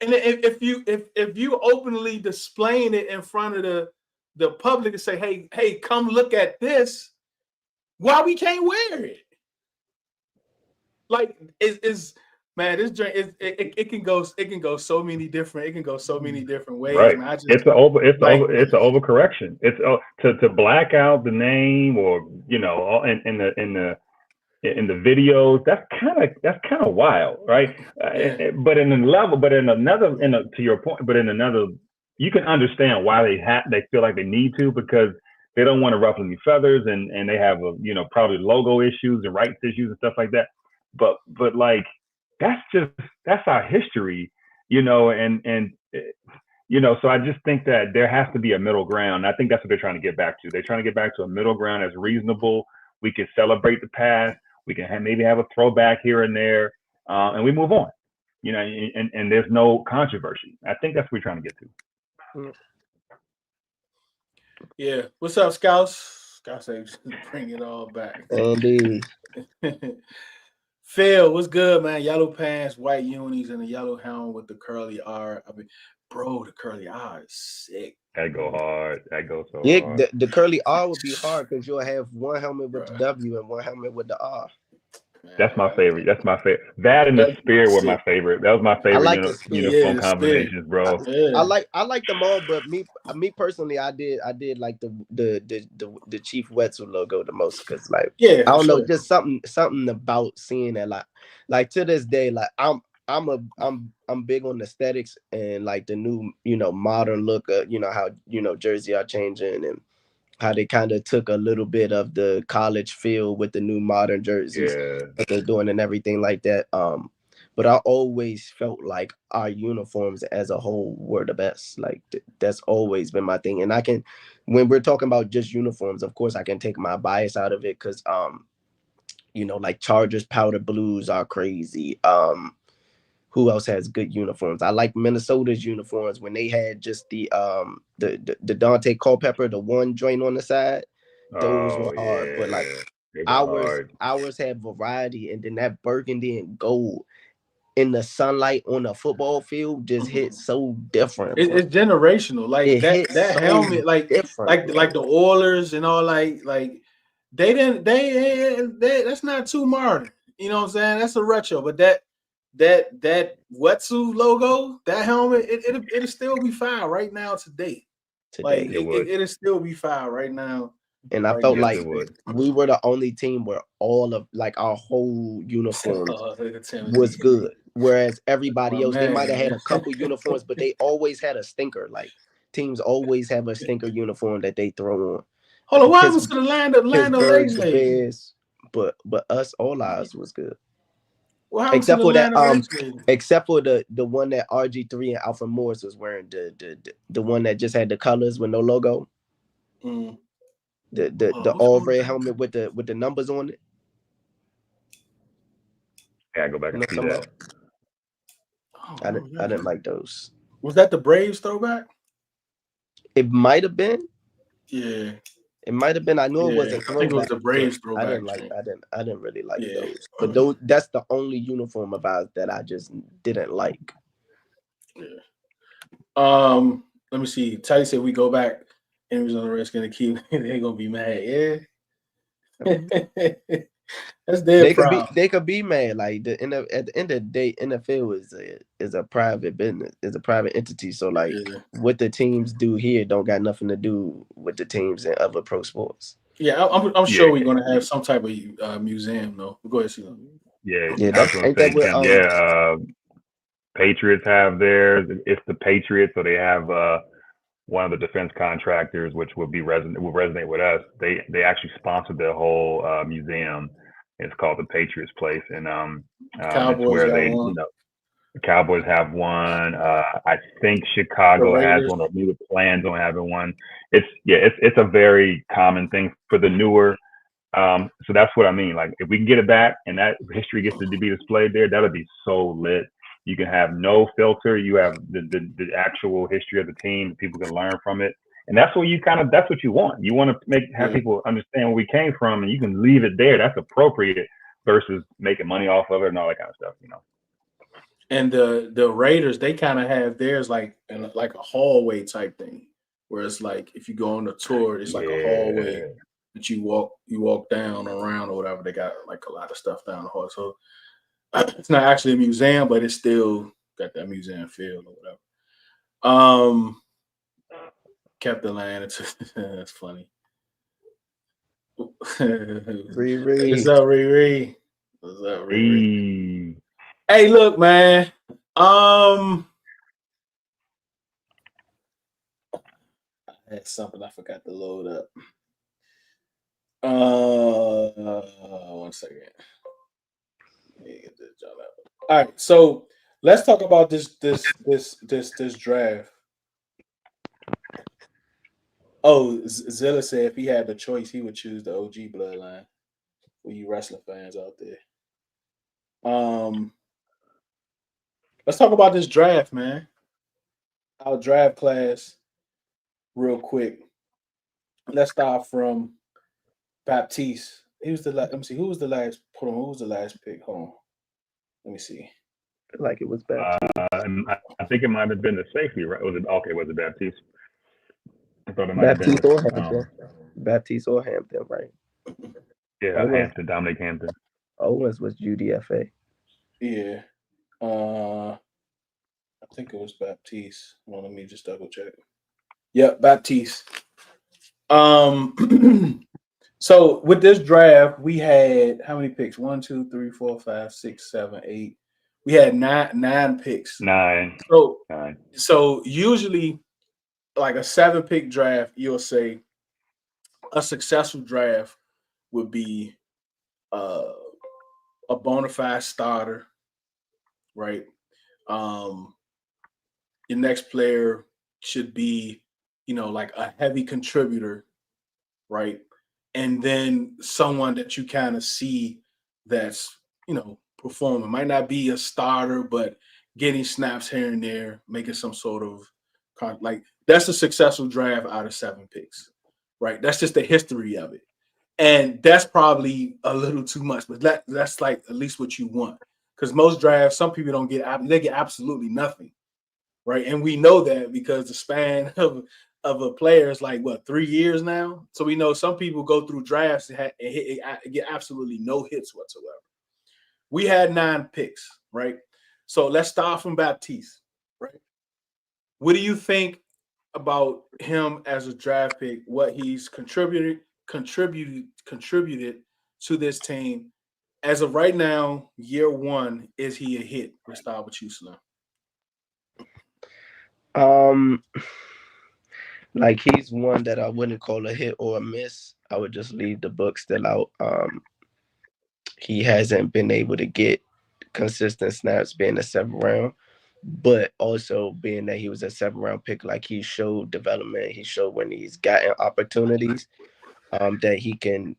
and if you openly displaying it in front of the public and say, hey, come look at this, why we can't wear it? Like is man, this drink it can go so many different ways, Right. man. I just like It's an overcorrection. It's to black out the name, or in the videos. That's kind of wild, right? yeah, But in a level, but in another, to your point, but in another, you can understand why they feel like they need to, because they don't want to ruffle any feathers, and they have probably logo issues and rights issues and stuff like that. But like that's our history, and so I just think that there has to be a middle ground. I think that's what they're trying to get back to. They're trying to get back to a middle ground that's reasonable. We can celebrate the past. We can maybe have a throwback here and there, and we move on. And there's no controversy. I think that's what we're trying to get to. yeah. What's up, Scouts? Scouts say bring it all back. Indeed. Phil, what's good, man? Yellow pants, white unis, and a yellow helmet with the curly R. I mean, bro, the curly R is sick. That go hard. That goes so Yeah, hard. the curly R would be hard because you'll have one helmet with the Bruh. W and one helmet with the R. That's my favorite. That's my favorite. That and the That's spear were my sick. favorite. That was my I favorite like the spear. Yeah, uniform the spirit. combinations, bro. Yeah, I like them all, but me personally, I did like the Chief Wetzel logo the most because like yeah, I for don't know, sure. just something about seeing that like to this day, like I'm big on aesthetics and like the new modern look of how jersey are changing and how they kind of took a little bit of the college feel with the new modern jerseys Yeah. that they're doing and everything like that. But I always felt like our uniforms as a whole were the best. Like that's always been my thing. And when we're talking about just uniforms, of course I can take my bias out of it because like Chargers powder blues are crazy. Who else has good uniforms? I like Minnesota's uniforms when they had just the Dante Culpepper, the one joint on the side. Those Oh were hard, but like yeah. They go ours hard. had variety, and then that burgundy and gold in the sunlight on a football field just hit so different, bro. It's generational. Like It that hit that so helmet, like different, like man. like the Oilers and all, like they didn't they that's not too modern. You know what I'm saying? That's a retro, but that wetsuit logo, that helmet, it'll still be fire right now today. Like Today. It would. it'll still be fire right now. And I Right felt now Yes, like it today. would. we were the only team where all of like our whole uniforms Look at was Timothy. good. Whereas That's my everybody else, they might have man, had a man. couple uniforms, but they always had a stinker. Like teams always have a stinker uniform that they throw Hold on, on. what happens to the Land of Pittsburgh, Lakes the lady? Bears, but us, all ours was good. What happens to Except the for that, Land of Lakes lady? except for the one that RG3 and Alfred Morris was wearing, the one that just had the colors with no logo, Mm. the Which all one was red that? helmet with the numbers on it. Yeah, I go back You and know see what I'm talking that. about? Oh, I what didn't was I that? didn't like those. Was that the Braves throwback? It might have been. Yeah, It might have been. I know it yeah. wasn't I think it was throwback, the but Braves throwback joint. I didn't really like Yeah. those. But those that's the only uniform of ours that I just didn't like. Yeah. Let me see. Tight said we go back and he was on the risk gonna keep they gonna be mad. Yeah. That's their problem. They could be mad. Like at the end of the day, NFL is a private business, is a private entity. So like Yeah, what the teams do here don't got nothing to do with the teams in other pro sports. yeah. I'm Yeah, sure we're gonna have some type of museum though. Go ahead, Ceelo. yeah. Yeah, I was that's gonna ain't that say, what Tim. Yeah, Patriots have theirs. It's the Patriots, so they have one of the defense contractors, which will resonate with us. They actually sponsored the whole museum. It's called the Patriots Place, and it's Cowboys where got they, one. the Cowboys have one. I think The Chicago has Raiders. one, or maybe plans on having one. It's a very common thing for the newer. So that's what I mean. Like if we can get it back and that history gets to be displayed there, that'll be so lit. You can have no filter. You have the actual history of the team. People can learn from it, and that's what that's what you want. You want to have Yeah. people understand where we came from, and you can leave it there. That's appropriate versus making money off of it and all that kind of stuff. And the Raiders, they kind of have theirs like in like a hallway type thing, where it's like if you go on a tour, it's like a hallway Yeah, that you walk down around or whatever. They got like a lot of stuff down the hall, so it's not actually a museum, but it's still got that museum feel or whatever. Kept the land. That's funny. What's Riri. up, Riri? What's up, Riri? hey, Hey, look, man. I had something I forgot to load up. 1 second. Let me get this job out. All right, so let's talk about this draft. Oh, Zilla said if he had the choice, he would choose the OG bloodline. For you wrestling fans out there, um, let's talk about this draft, man. Our draft class, real quick. Let's start from Baptiste. He was the last. Let me see. Who was the last? Hold on. Who was the last pick? Hold on. Let me see. Like it was Baptiste. I think it might have been the safety, right? Was it okay? Was it Baptiste? I thought it might have been Baptiste or the Hampton. Baptiste or Hampton, right? Owens Hampton, Dominic Hampton. Owens was UDFA. Yeah. I think it was Baptiste. Well, let me just double check. Yep, Baptiste. So with this draft, we had how many picks? 1, 2, 3, 4, 5, 6, 7, 8. We had nine picks. Nine. So Nine. so usually like a 7 pick draft, you'll say a successful draft would be uh, a bona fide starter, right? Um, your next player should be, like a heavy contributor, right? And then someone that you kind of see that's, performing. Might not be a starter, but getting snaps here and there, making some sort of like that's a successful draft out of 7 picks, right? That's just the history of it. And that's probably a little too much, but that's like at least what you want. Because most drafts, some people don't they get absolutely nothing, right? And we know that because the span of a player is like what 3 years now. So we know some people go through drafts and get absolutely no hits whatsoever. We had 9 picks, right? So let's start from Baptiste, right? What do you think about him as a draft pick? What he's contributed to this team as of right now, year one. Is he a hit? Let's start with you, Slim. Um, like he's one that I wouldn't call a hit or a miss. I would just leave the book still out. He hasn't been able to get consistent snaps being a 7th round, but also being that he was a 7th round pick, like he showed development. He showed when he's gotten opportunities, that he can,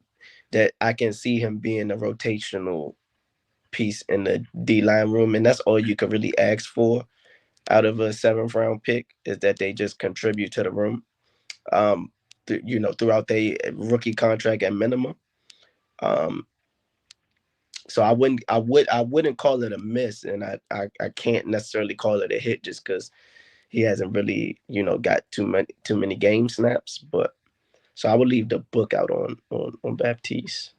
that I can see him being a rotational piece in the D line room, and that's all you can really ask for out of a 7th round pick is that they just contribute to the room. Um, throughout their rookie contract at minimum. Um, so I wouldn't call it a miss, and I can't necessarily call it a hit just because he hasn't really got too many game snaps. But so I would leave the book out on Baptiste.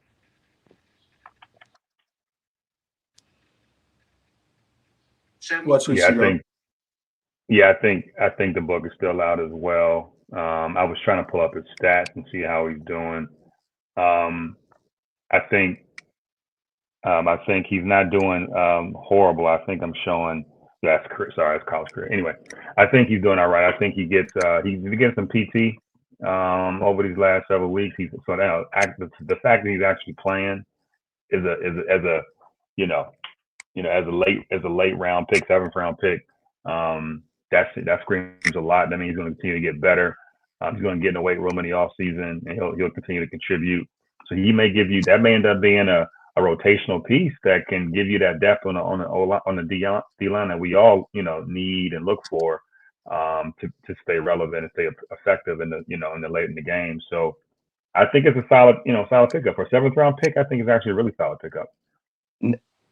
What's your Yeah, I CeeLo? think I think the book is still out as well. I was trying to pull up his stats and see how he's doing. Um, I think I think he's not doing horrible. I think I'm showing sorry, it's college career. Anyway, I think he's doing all right. I think he's getting some PT over these last several weeks. He's so now the fact that he's actually playing is as a you know as a late round pick, seventh round pick. That screams a lot. That means he's going to continue to get better. He's going to get in the weight room in the off season, and he'll continue to contribute. So he may give you that may end up being a rotational piece that can give you that depth on the D line that we all need and look for to stay relevant and stay effective in the late in the game. So I think it's a solid pickup for a seventh round pick. I think it's actually a really solid pickup.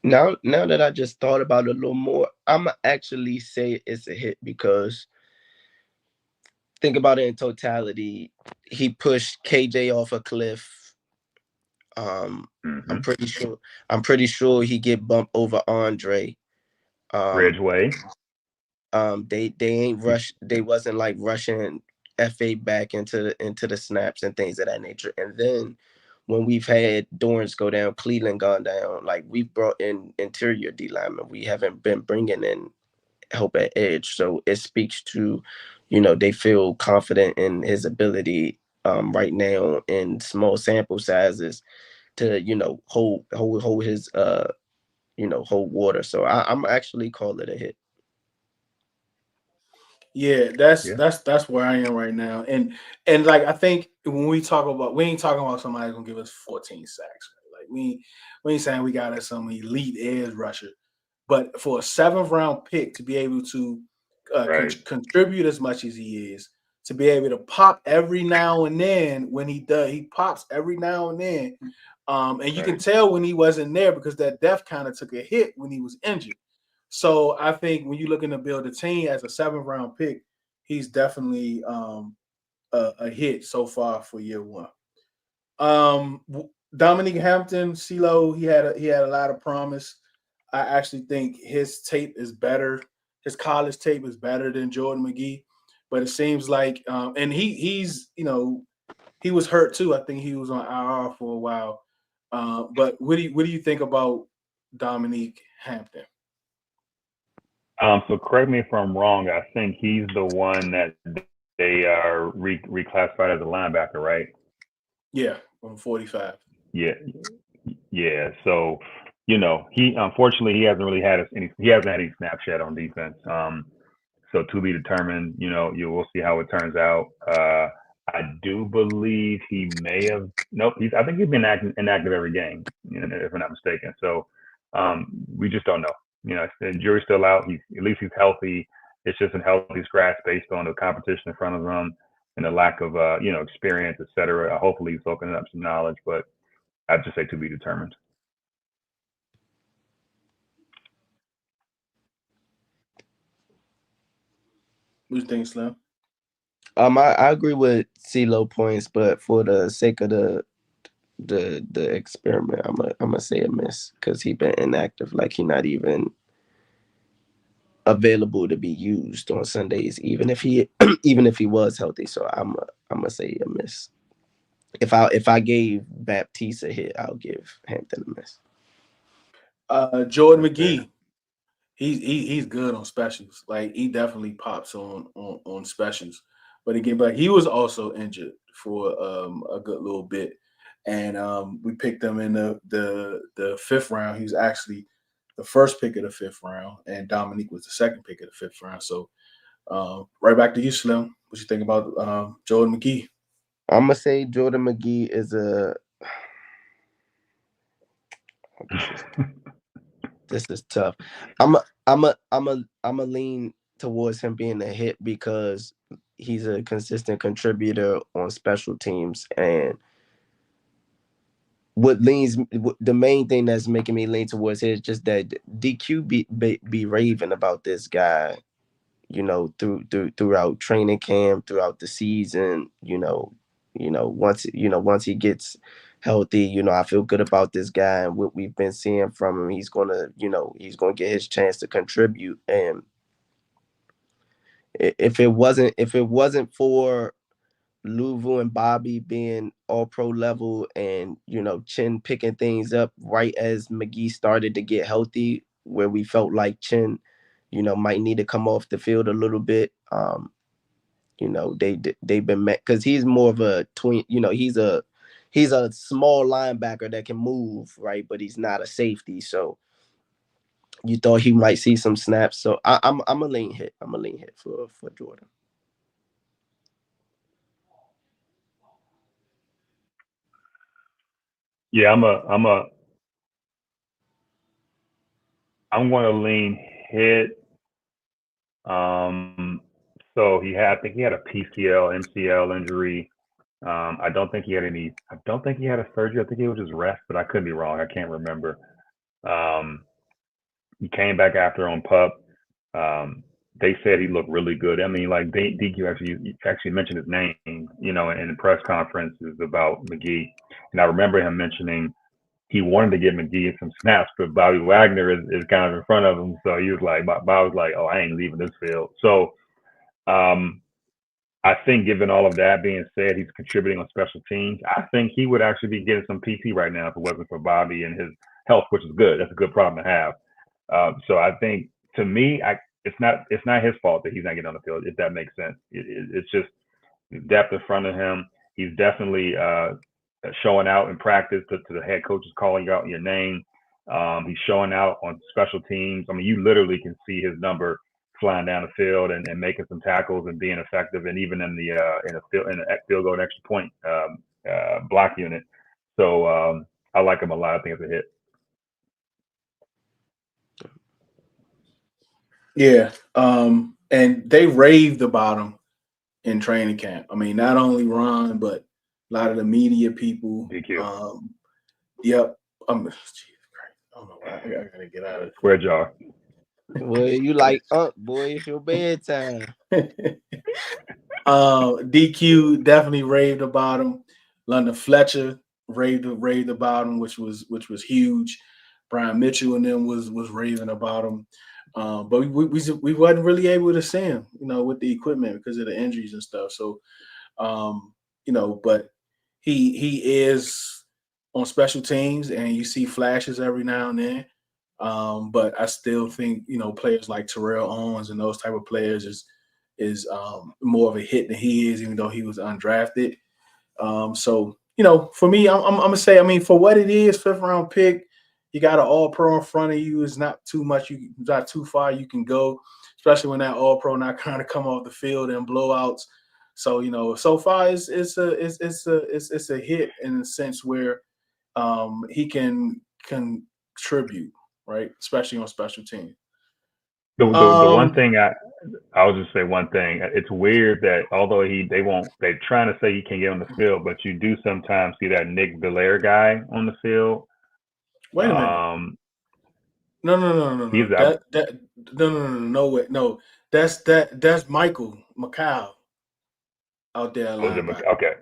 Now that I just thought about it a little more, I'ma actually say it's a hit because think about it in totality. He pushed KJ off a cliff. I'm Mm-hmm. pretty sure. I'm pretty sure he get bumped over Andre. Um, Ridgeway. they ain't rush. They wasn't like rushing FA back into the snaps and things of that nature. And then when we've had Dorrance go down, Cleveland gone down, like we've brought in interior D linemen. We haven't been bringing in help at edge. So it speaks to, they feel confident in his ability right now in small sample sizes to, hold his hold water. So I'm actually call it a hit. Yeah, Yeah. that's where I am right now. And like I think when we ain't talking about somebody gonna give us 14 sacks. Right? Like we ain't saying we got us some elite edge rusher. But for a seventh round pick to be able to Right. contribute as much as he is, to be able to pop every now and then when he does, he pops every now and then. And you can Right. tell when he wasn't there because that depth kind of took a hit when he was injured. So I think when you're looking to build a team as a seventh round pick, he's definitely a hit so far for year one. Um, Dominique Hampton, CeeLo, he had a lot of promise. I actually think his tape is better. His college tape is better than Jordan McGee, but it seems like, and he's he was hurt too. I think he was on IR for a while. But what do you think about Dominique Hampton? So correct me if I'm wrong. I think he's the one that they are reclassified as a linebacker, right? Yeah, on 45. Yeah. Yeah. So he unfortunately he hasn't had any snaps yet on defense. So to be determined. You will see how it turns out. I do believe he may have. Nope. I think he's been inactive every game, if I'm not mistaken. So we just don't know. The jury's still out. At least he's healthy. It's just a healthy scratch based on the competition in front of him and the lack of experience, et cetera. Hopefully he's opening up some knowledge, but I'd just say to be determined. What do you think, Slim? I agree with CeeLo points, but for the sake of the experiment, I'm gonna say a miss because he been inactive, like he not even available to be used on Sundays, even if he even if he was healthy. So I'm gonna say a miss. If I gave Baptiste a hit, I'll give Hampton a miss. Jordan That's fair. McGee. He's good on specials. Like he definitely pops on specials. But again, but he was also injured for a good little bit, and we picked him in the fifth round. He was actually the first pick of the fifth round, and Dominique was the second pick of the fifth round. So right back to you, Slim. What you think about Jordan McGee? I'm gonna say Jordan McGee is a. Oh, this is tough. I'm a, I'm a lean towards him being a hit because he's a consistent contributor on special teams, and the main thing that's making me lean towards his just that DQ be raving about this guy, throughout training camp, throughout the season, once he gets healthy. I feel good about this guy and what we've been seeing from him. He's gonna get his chance to contribute. And if it wasn't for Louvu and Bobby being all pro level and Chin picking things up right as McGee started to get healthy, where we felt like Chin, might need to come off the field a little bit. They've been met because he's more of a tween. He's a small linebacker that can move, right, but he's not a safety. So you thought he might see some snaps. So I'm a lean hit. I'm a lean hit for Jordan. Yeah, I'm going to lean hit. So I think he had a PCL, MCL injury. I don't think he had a surgery. I think it was just rest, but I could be wrong. I can't remember. Um, he came back after on pup. They said he looked really good. I mean, like DQ actually mentioned his name, in the press conferences about McGee, and I remember him mentioning he wanted to get McGee some snaps, but Bobby Wagner is kind of in front of him. So he was like, Bob was like, oh, I ain't leaving this field. So um, I think given all of that being said, he's contributing on special teams. I think he would actually be getting some PT right now if it wasn't for Bobby and his health, which is good. That's a good problem to have. So I think to me, it's not his fault that he's not getting on the field, if that makes sense. It's just depth in front of him. He's definitely showing out in practice to the head coaches calling out your name. He's showing out on special teams. I mean, you literally can see his number flying down the field and making some tackles and being effective, and even in a field goal and extra point block unit. So I like him a lot. I think it's a hit. Yeah. And they raved about him in training camp. I mean, not only Ron, but a lot of the media people. DQ. Yep. Jesus Christ. I don't know why. I gotta get out of Square jaw. Boy, you like boy, it's your bedtime. it. DQ definitely raved about him. London Fletcher raved about him, which was huge. Brian Mitchell and them was raving about him. But we wasn't really able to see him, with the equipment because of the injuries and stuff. So, but he is on special teams, and you see flashes every now and then. But I still think players like Terrell Owens and those type of players is more of a hit than he is, even though he was undrafted. So for me, I'm gonna say, I mean, for what it is, fifth round pick, you got an All Pro in front of you. It's not too much. Not too far you can go, especially when that All Pro not kind of come off the field in blowouts. So so far it's a hit in the sense where he can contribute, right, especially on special teams. The one thing I'll just say one thing. It's weird that although they're trying to say he can't get on the field, but you do sometimes see that Nick Belair guy on the field. Wait a minute. No. He's That no way. No, that's Michael McCall out there linebacker. okay.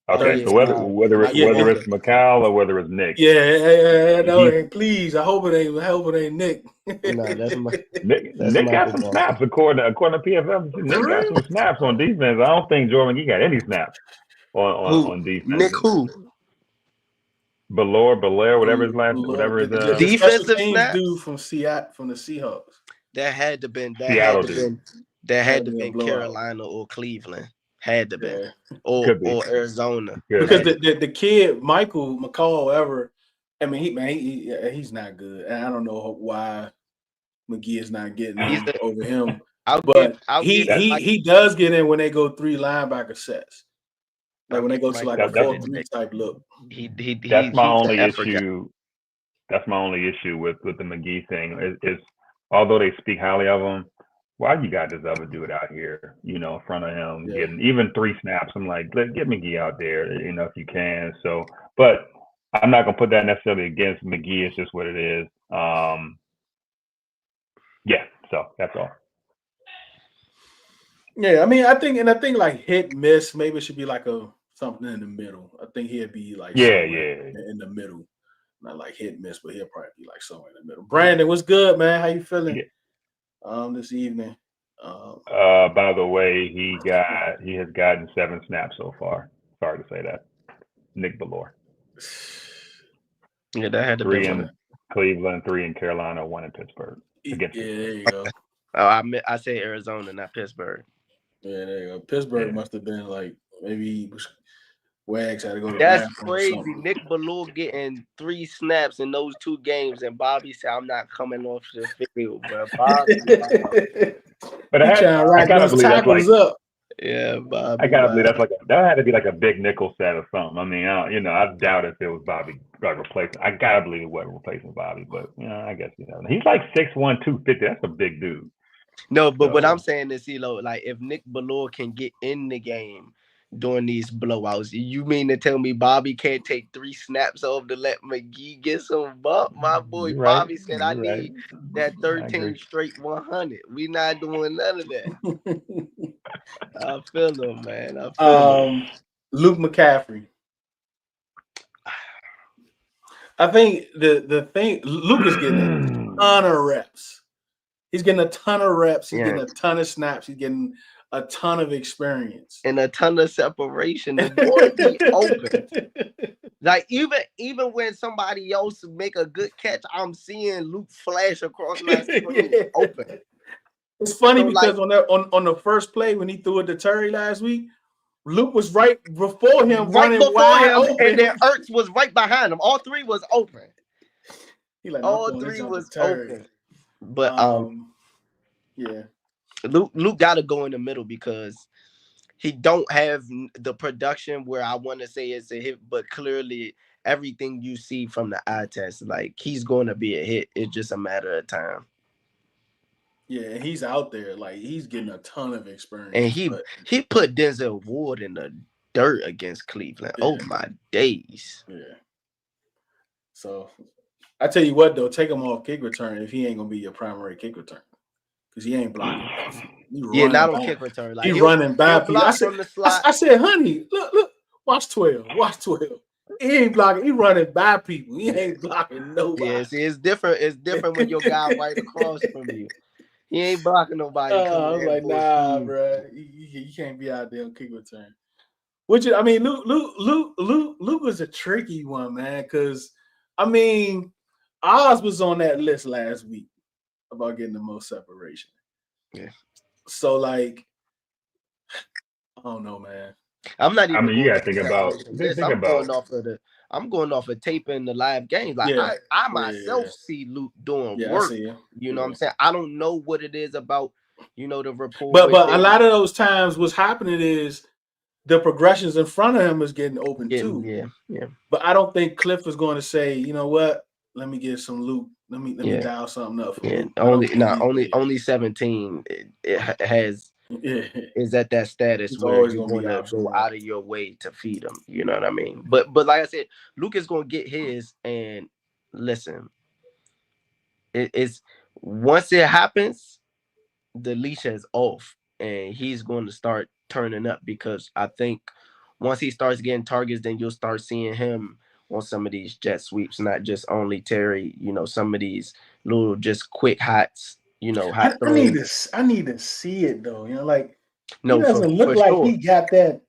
Oh Okay, yeah, so nah, whether Michael. it's McCall or whether it's Nick, Yeah, no, he please. I hope it ain't Nick. Nah, that's Nick got Michael some Ball. snaps according to PFF. Nick For got real? some snaps on defense. I don't think Jordan McGee got any snaps Who? on Nick defense. who? Belair, Lord, whatever his the special Defensive teams dude snaps? from Seattle, from the Seahawks. That had to been that had Seattle to dude. been that Had had to to be a been blowout. Carolina or Cleveland. Had to been. Yeah, Or Could be. or Arizona. Could because Had be. to the kid Michael McCall ever. I mean, he's not good, and I don't know why McGee is not getting he's in the over him. I'll But give he you That he Mike he does get in when they go three linebacker sets, like I'll when they give go to Michael like a that that's 4-3 credit. type look. that's my He's the only effort guy. issue. That's my only issue with the McGee thing. Is although they speak highly of him, why you got this other dude out here, in front of him, Yeah, getting even 3 snaps? I'm like, get McGee out there, if you can. So, but I'm not gonna put that necessarily against McGee. It's just what it is. Yeah. So that's all. yeah. I mean, I think like hit miss maybe it should be like a something in the middle. I think he'll be like Yeah, somewhere yeah. in the middle. Not like hit and miss, but he'll probably be like somewhere in the middle. Brandon, what's good, man? How you feeling Yeah. this evening? Um, By the way, he has gotten 7 snaps so far. Sorry to say that. Nick Ballore. Yeah, that had to been 3 one. in Cleveland, 3 in Carolina, 1 in Pittsburgh yeah, against there Pittsburgh. you go. Oh, I say Arizona, not Pittsburgh. Yeah, there you go. Pittsburgh Yeah. must have been like maybe Wags had to go to the That's bathroom or crazy. something. Nick Ballou getting 3 snaps in those 2 games, and Bobby said, "I'm not coming off the field, bro." Bobby, wow. But He trying to I rack gotta these believe that's like tackles up. Yeah, I Bobby, gotta believe wow. that's like that had to be like a big nickel set or something. I mean, I doubt if it was Bobby like replacing. I gotta believe it wasn't replacing Bobby, but I guess he's like 6'1", 250. That's a big dude. No, but what I'm So saying is, Ceelo, like if Nick Ballou can get in the game during these blowouts, you mean to tell me Bobby can't take 3 snaps off to let McGee get some bump? My boy you're right. Bobby said, "I You're right. need that I agree. 13 straight 100." We not doing none of that. I feel him, man. I feel him. Luke McCaffrey. I think the thing Luke is getting a ton of reps. He's getting a ton of reps. He's Yeah. getting a ton of snaps. He's getting a ton of experience. And a ton of separation. The boy be open. Like even when somebody else make a good catch, I'm seeing Luke flash across my screen Yeah. open. It's funny So because like on the first play when he threw it to Terry last week, Luke was right before him, right running before wide him, and then open. Ertz was right behind him. All 3 was open. He like, no, I'm All throwing this 3 jump to was Terry. open. But Yeah. Luke got to go in the middle because he don't have the production where I want to say it's a hit, but clearly everything you see from the eye test, like he's going to be a hit. It's just a matter of time. Yeah, and he's out there, like he's getting a ton of And experience. But he put Denzel Ward in the dirt against Cleveland. yeah, Oh my days. yeah. So I tell you what though, take him off kick return if he ain't gonna be your primary kick return. Because he ain't blocking nothing. He Yeah, running not on by. kick return. He Like running by he'll people. I block said, from the slot. I said, honey, look, watch 12. Watch 12. He ain't blocking, he running by people. He ain't blocking nobody. Yeah, see, it's different. It's different when your guy right across from you. He ain't blocking nobody I coming was in like, full nah, speed. bro. You can't be out there on kick return. Which I mean, Luke was a tricky one, man. Because I mean, Oz was on that list last week about getting the most separation. Yeah. So like, I don't know, man. I'm not I even mean, you going gotta off the separation list. think about. I'm going off of taping the live games. Like Yeah, I yeah. myself see Luke doing Yeah, I work. see you. You know what Yeah. I'm saying? I don't know what it is about, the rapport But with a him. lot of those times, what's happening is the progressions in front of him is getting open too. Yeah. But I don't think Cliff is going to say, you know what? Let me get some Luke. Let me dial something up for Yeah. Luke. I don't think he's Only 17 has yeah. is at that status It's where always you're gonna be going to go optional. out of your way to feed him. You know what I mean? But like I said, Luke is going to get his. And listen, it's once it happens, the leash is off, and he's going to start turning up because I think once he starts getting targets, then you'll start seeing him on some of these jet sweeps, not just only Terry. Some of these little just quick hots. Hot I need throws. to see it though. Like he No, doesn't look for like sure. he got that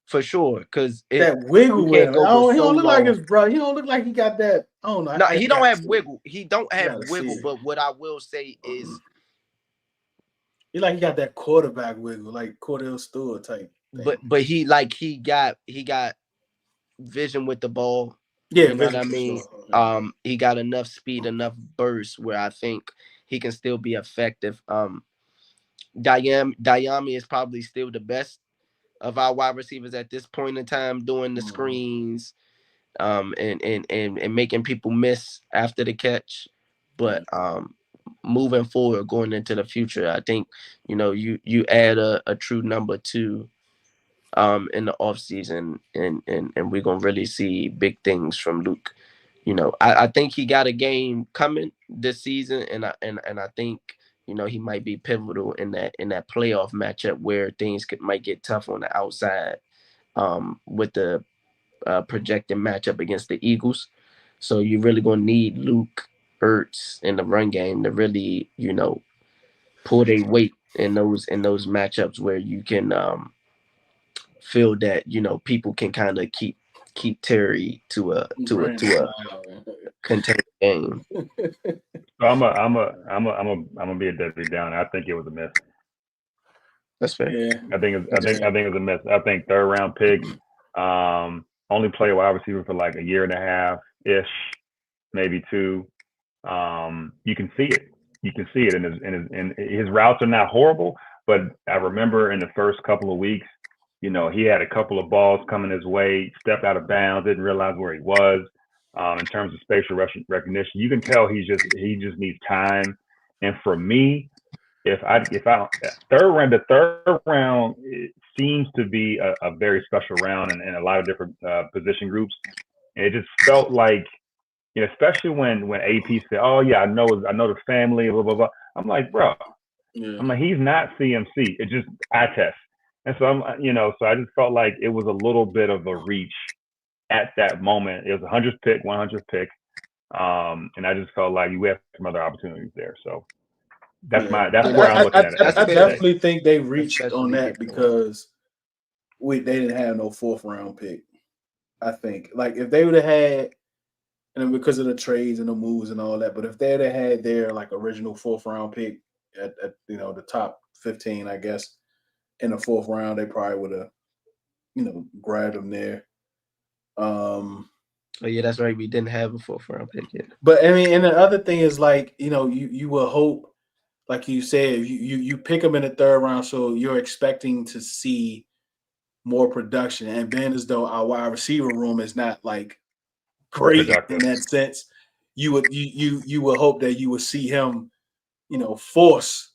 For sure, because that you wiggle with can't him. go but He so don't look like long. his brother. He don't look like he got that. I don't know. No, I he don't gotta have see it. wiggle. He don't I have gotta see wiggle. it. But what I will say is, He like he got that quarterback wiggle, like Cordell Stewart type thing. but he got vision with the ball. Yeah, You know what vision I for mean? sure. Yeah. He got enough speed, enough burst where I think he can still be effective. Diami is probably still the best of our wide receivers at this point in time, doing the screens, and making people miss after the catch. But moving forward, going into the future, I think you add a true number 2 in the offseason, and we're gonna really see big things from Luke. I think he got a game coming this season, and I think he might be pivotal in that playoff matchup where things might get tough on the outside. with the projected matchup against the Eagles. So you're really gonna need Luke Ertz in the run game to really, pull their weight in those matchups where you can feel that people can kind of keep Terry to a contained game. So I'm gonna be a Debbie Downer. I think it was a miss. That's fair. Yeah. I think it was a miss. I think third round pick. Only played wide receiver for like a year and a half ish, maybe two. You can see it. You can see it in his routes are not horrible, but I remember in the first couple of weeks, he had a couple of balls coming his way, stepped out of bounds, didn't realize where he was. In terms of spatial recognition, you can tell he just needs time. And for me, if I the third round seems to be a very special round in a lot of different position groups. And it just felt like, especially when AP said, "Oh yeah, I know the family," blah blah blah. I'm like, bro, Yeah. I'm like, he's not CMC. It's just eye test. And so so I just felt like it was a little bit of a reach at that moment. It was a 100th pick, and I just felt like you have some other opportunities there. So that's where I'm looking at it. I definitely think they reached on Especially that because they didn't have no fourth round pick. I think like if they would have had, and because of the trades and the moves and all that, but if they would have had their like original fourth round pick at the top 15, I guess in the fourth round, they probably would have grabbed them there. Oh yeah, that's right. We didn't have a fourth round pick yet. But I mean, and the other thing is like you will hope, like you said, you pick them in the third round, so you're expecting to see more production. And being as though our wide receiver room is not like great in that sense, you would hope that you would see him, force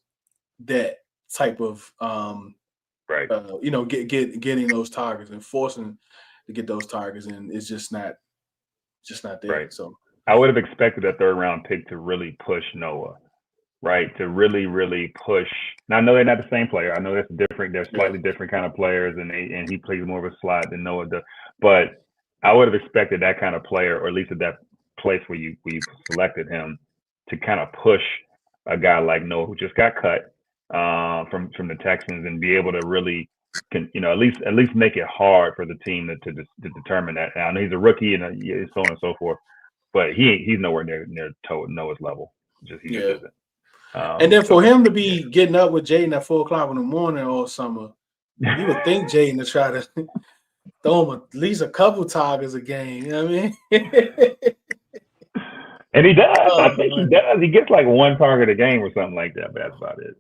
that type of right. Getting those targets and forcing to get those targets, and it's just not there. Right. So I would have expected a third round pick to really push Noah, right? To really, really push. Now I know they're not the same player. I know they're slightly different kind of players, and he plays more of a slot than Noah does. But I would have expected that kind of player, or at least at that place where you selected him, to kind of push a guy like Noah, who just got cut from the Texans, and be able to really at least make it hard for the team to determine that. Now I know he's a rookie and so on and so forth, but he's nowhere near Noah's level. He just isn't. And then for him to be getting up with Jaden at 4:00 in the morning all summer, you would think Jaden to try to throw him at least a couple targets a game. You know what I mean? And he does. I think he does. He gets like one target a game or something like that, but that's about it.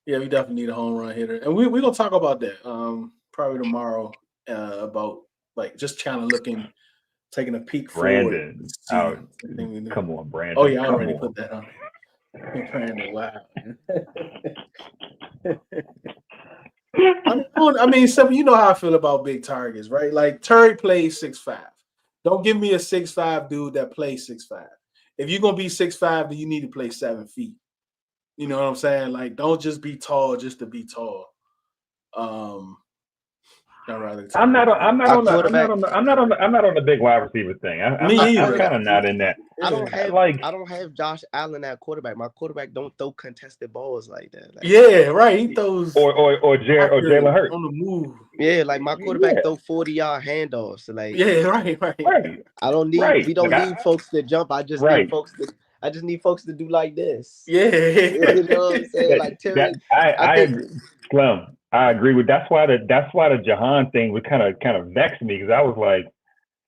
Yeah, we definitely need a home run hitter. And we're going to talk about that probably tomorrow about like just kind of taking a peek Brandon, forward. come on, Brandon. Oh, yeah, I already put that on. Brandon, wow. I mean, you know how I feel about big targets, right? Like Terry plays 6'5". Don't give me a 6'5" dude that plays 6'5". If you're gonna be 6'5", then you need to play 7 feet. You know what I'm saying? Like, don't just be tall just to be tall. I'm not on the big wide receiver thing. I'm kind of not in that. I don't have Josh Allen at quarterback. My quarterback don't throw contested balls like that. Like, yeah, right. He throws or Jalen Hurts on the move. Yeah, like my quarterback throw 40-yard handoffs. Like, yeah, right. I don't need. We don't need folks to jump. I just need folks to. I just need folks to do like this. Yeah, you know what I'm saying? Like Terry, I agree. Slim, I agree with. That's why the Jahan thing would kind of vex me, because I was like,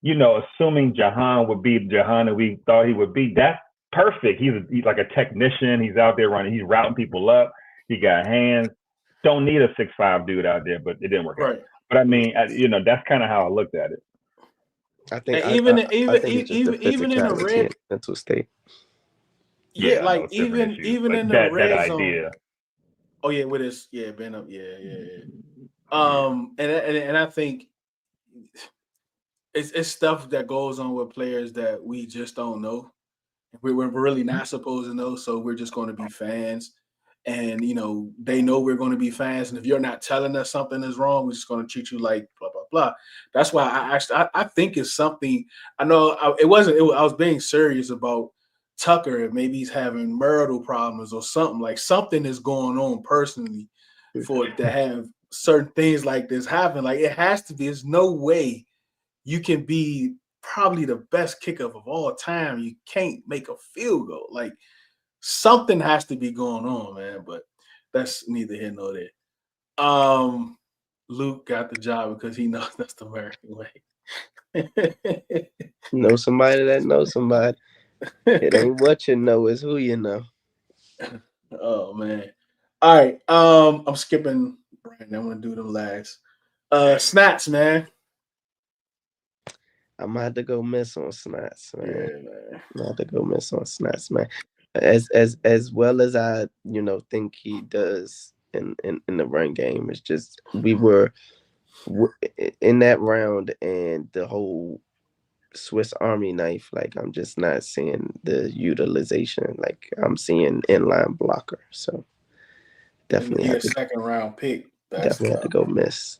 assuming Jahan would be Jahan that we thought he would be. That's perfect. He's like a technician. He's out there running. He's routing people up. He got hands. Don't need a 6'5" dude out there, but it didn't work out. But I mean, that's kind of how I looked at it. I think even in the red mental state. Yeah, like even in the red zone. Idea. Oh yeah, with his been up, and I think it's stuff that goes on with players that we just don't know. We're really not supposed to know, so we're just going to be fans. and they know we're going to be fans, and if you're not telling us something is wrong, we're just going to treat you like blah blah blah. That's why I think it's something. I know it wasn't. I was being serious about Tucker. Maybe he's having marital problems or something. Like something is going on personally for it to have certain things like this happen. Like it has to be. There's no way you can be probably the best kicker of all time. You can't make a field goal. Like something has to be going on, man. But that's neither here nor there. Luke got the job because he knows that's the American way. Know somebody that knows somebody. It ain't what you know, it's who you know. Oh man. All right. I'm skipping Brian. I'm gonna do them last. Snacks, man. I'm gonna have to go miss on Snats, man. Yeah, man. I'm gonna have to go miss on Snats, man. As well as I, think he does in the run game. It's just we were in that round and the whole Swiss Army knife. Like I'm just not seeing the utilization. Like I'm seeing inline blocker. So And definitely be have a to second round pick. That's definitely have to tough. go miss.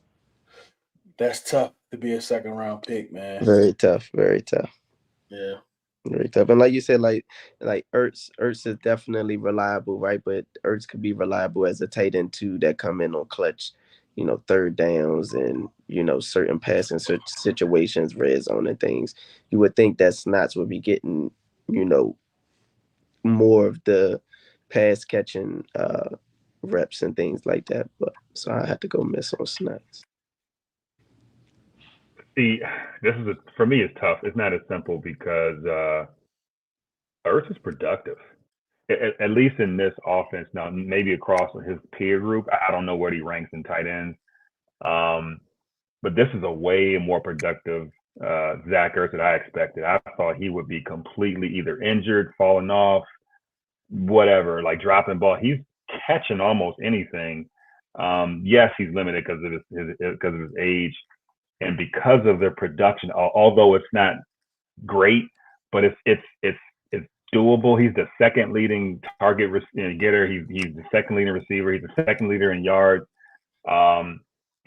That's tough to be a second round pick, man. Very tough. Very tough. Yeah. Very tough. And like you said, like Ertz is definitely reliable, right? But Ertz could be reliable as a tight end too that come in on clutch, third downs and certain passing situations, red zone and things. You would think that Snots would be getting, more of the pass catching reps and things like that. But so I had to go miss on Snots. See, for me, it's tough. It's not as simple because Ertz is productive, at least in this offense. Now, maybe across his peer group, I don't know where he ranks in tight ends. But this is a way more productive Zach Ertz that I expected. I thought he would be completely either injured, falling off, whatever, like dropping ball. He's catching almost anything. Yes, he's limited because of his age and because of their production. Although it's not great, but it's doable. He's the second leading target getter. He's the second leading receiver. He's the second leader in yards.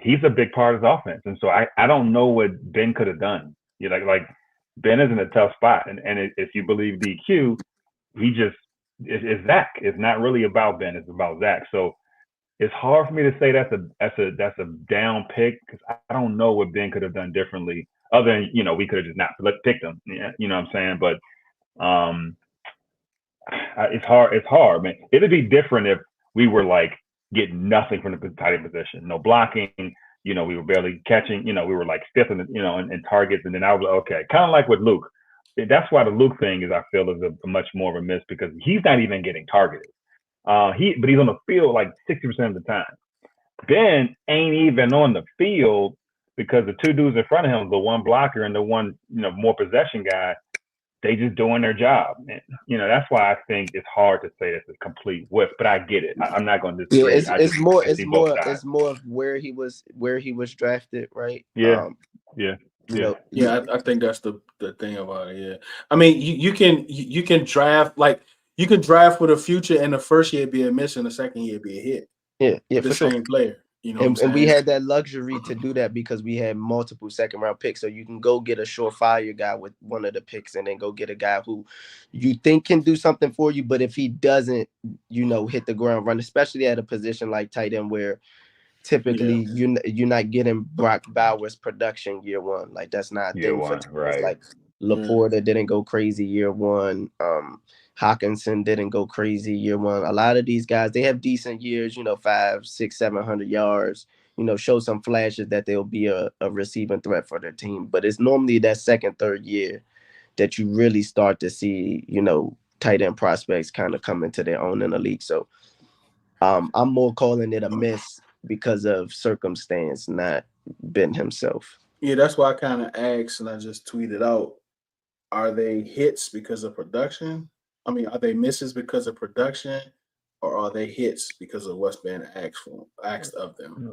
He's a big part of the offense, and so I don't know what Ben could have done. Like Ben is in a tough spot, and if you believe DQ, he just it's Zach. It's not really about Ben. It's about Zach. So it's hard for me to say that's a down pick because I don't know what Ben could have done differently. Other than we could have just not picked him. You know what I'm saying? But it's hard. It's hard, man. It'd be different if we were like getting nothing from the tight end position, no blocking. We were barely catching. We were like fifth in targets, and then I was like, okay, kind of like with Luke. That's why the Luke thing is I feel is a much more of a miss because he's not even getting targeted. But he's on the field like 60% of the time. Ben ain't even on the field because the two dudes in front of him, the one blocker and the one more possession guy, they just doing their job. And, that's why I think it's hard to say it's a complete whiff, but I get it. I'm not going to disagree. Yeah, it's more of where he was drafted, right? Yeah. Yeah, I think that's the thing about it. Yeah, I mean, you can draft you can draft with a future and the first year be a miss and the second year be a hit. Yeah, the for same sure. player. And we had that luxury to do that because we had multiple second round picks. So you can go get a surefire guy with one of the picks and then go get a guy who you think can do something for you. But if he doesn't, hit the ground run, especially at a position like tight end where typically you're not getting Brock Bowers production year one. Like that's not a thing for right. Like Laporta didn't go crazy year one. Hawkinson didn't go crazy year one. A lot of these guys, they have decent years, 500, 600, 700 yards, show some flashes that they'll be a receiving threat for their team. But it's normally that second, third year that you really start to see, tight end prospects kind of come into their own in the league. So I'm more calling it a miss because of circumstance, not Ben himself. Yeah, that's why I kind of asked and I just tweeted out, are they hits because of production? I mean, are they misses because of production, or are they hits because of what's been asked of them?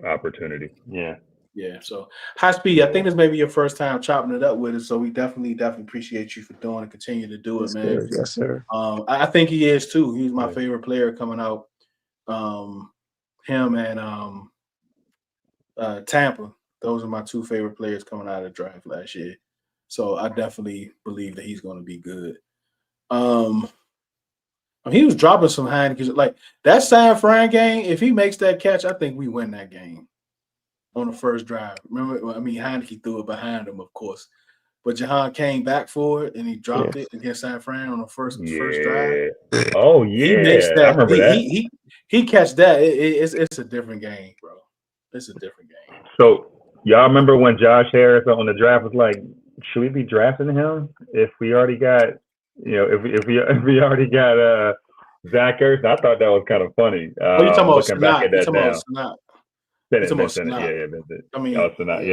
Opportunity. Yeah. Yeah. So high speed. I think this may be your first time chopping it up with us. So we definitely appreciate you for doing and continue to do it, man. Yes, sir. I think he is too. He's my favorite player coming out Him and Tampa. Those are my two favorite players coming out of the draft last year. So I definitely believe that he's going to be good. He was dropping some Heineken. Like that San Fran game, if he makes that catch, I think we win that game on the first drive. Remember, Heineke threw it behind him, of course. But Jahan came back for it and he dropped it against San Fran on the first drive. Oh He makes yeah, I that. remember that. He catch that. It's a different game, bro. It's a different game. So y'all remember when Josh Harris on the draft was like, should we be drafting him if we already got, if we already got Zach Ertz? I thought that was kind of funny. You talking about Looking back at Snot? You that talking about now. Snot? Send You it, talking about send it. Snot? Yeah, that's it. I mean, Snot.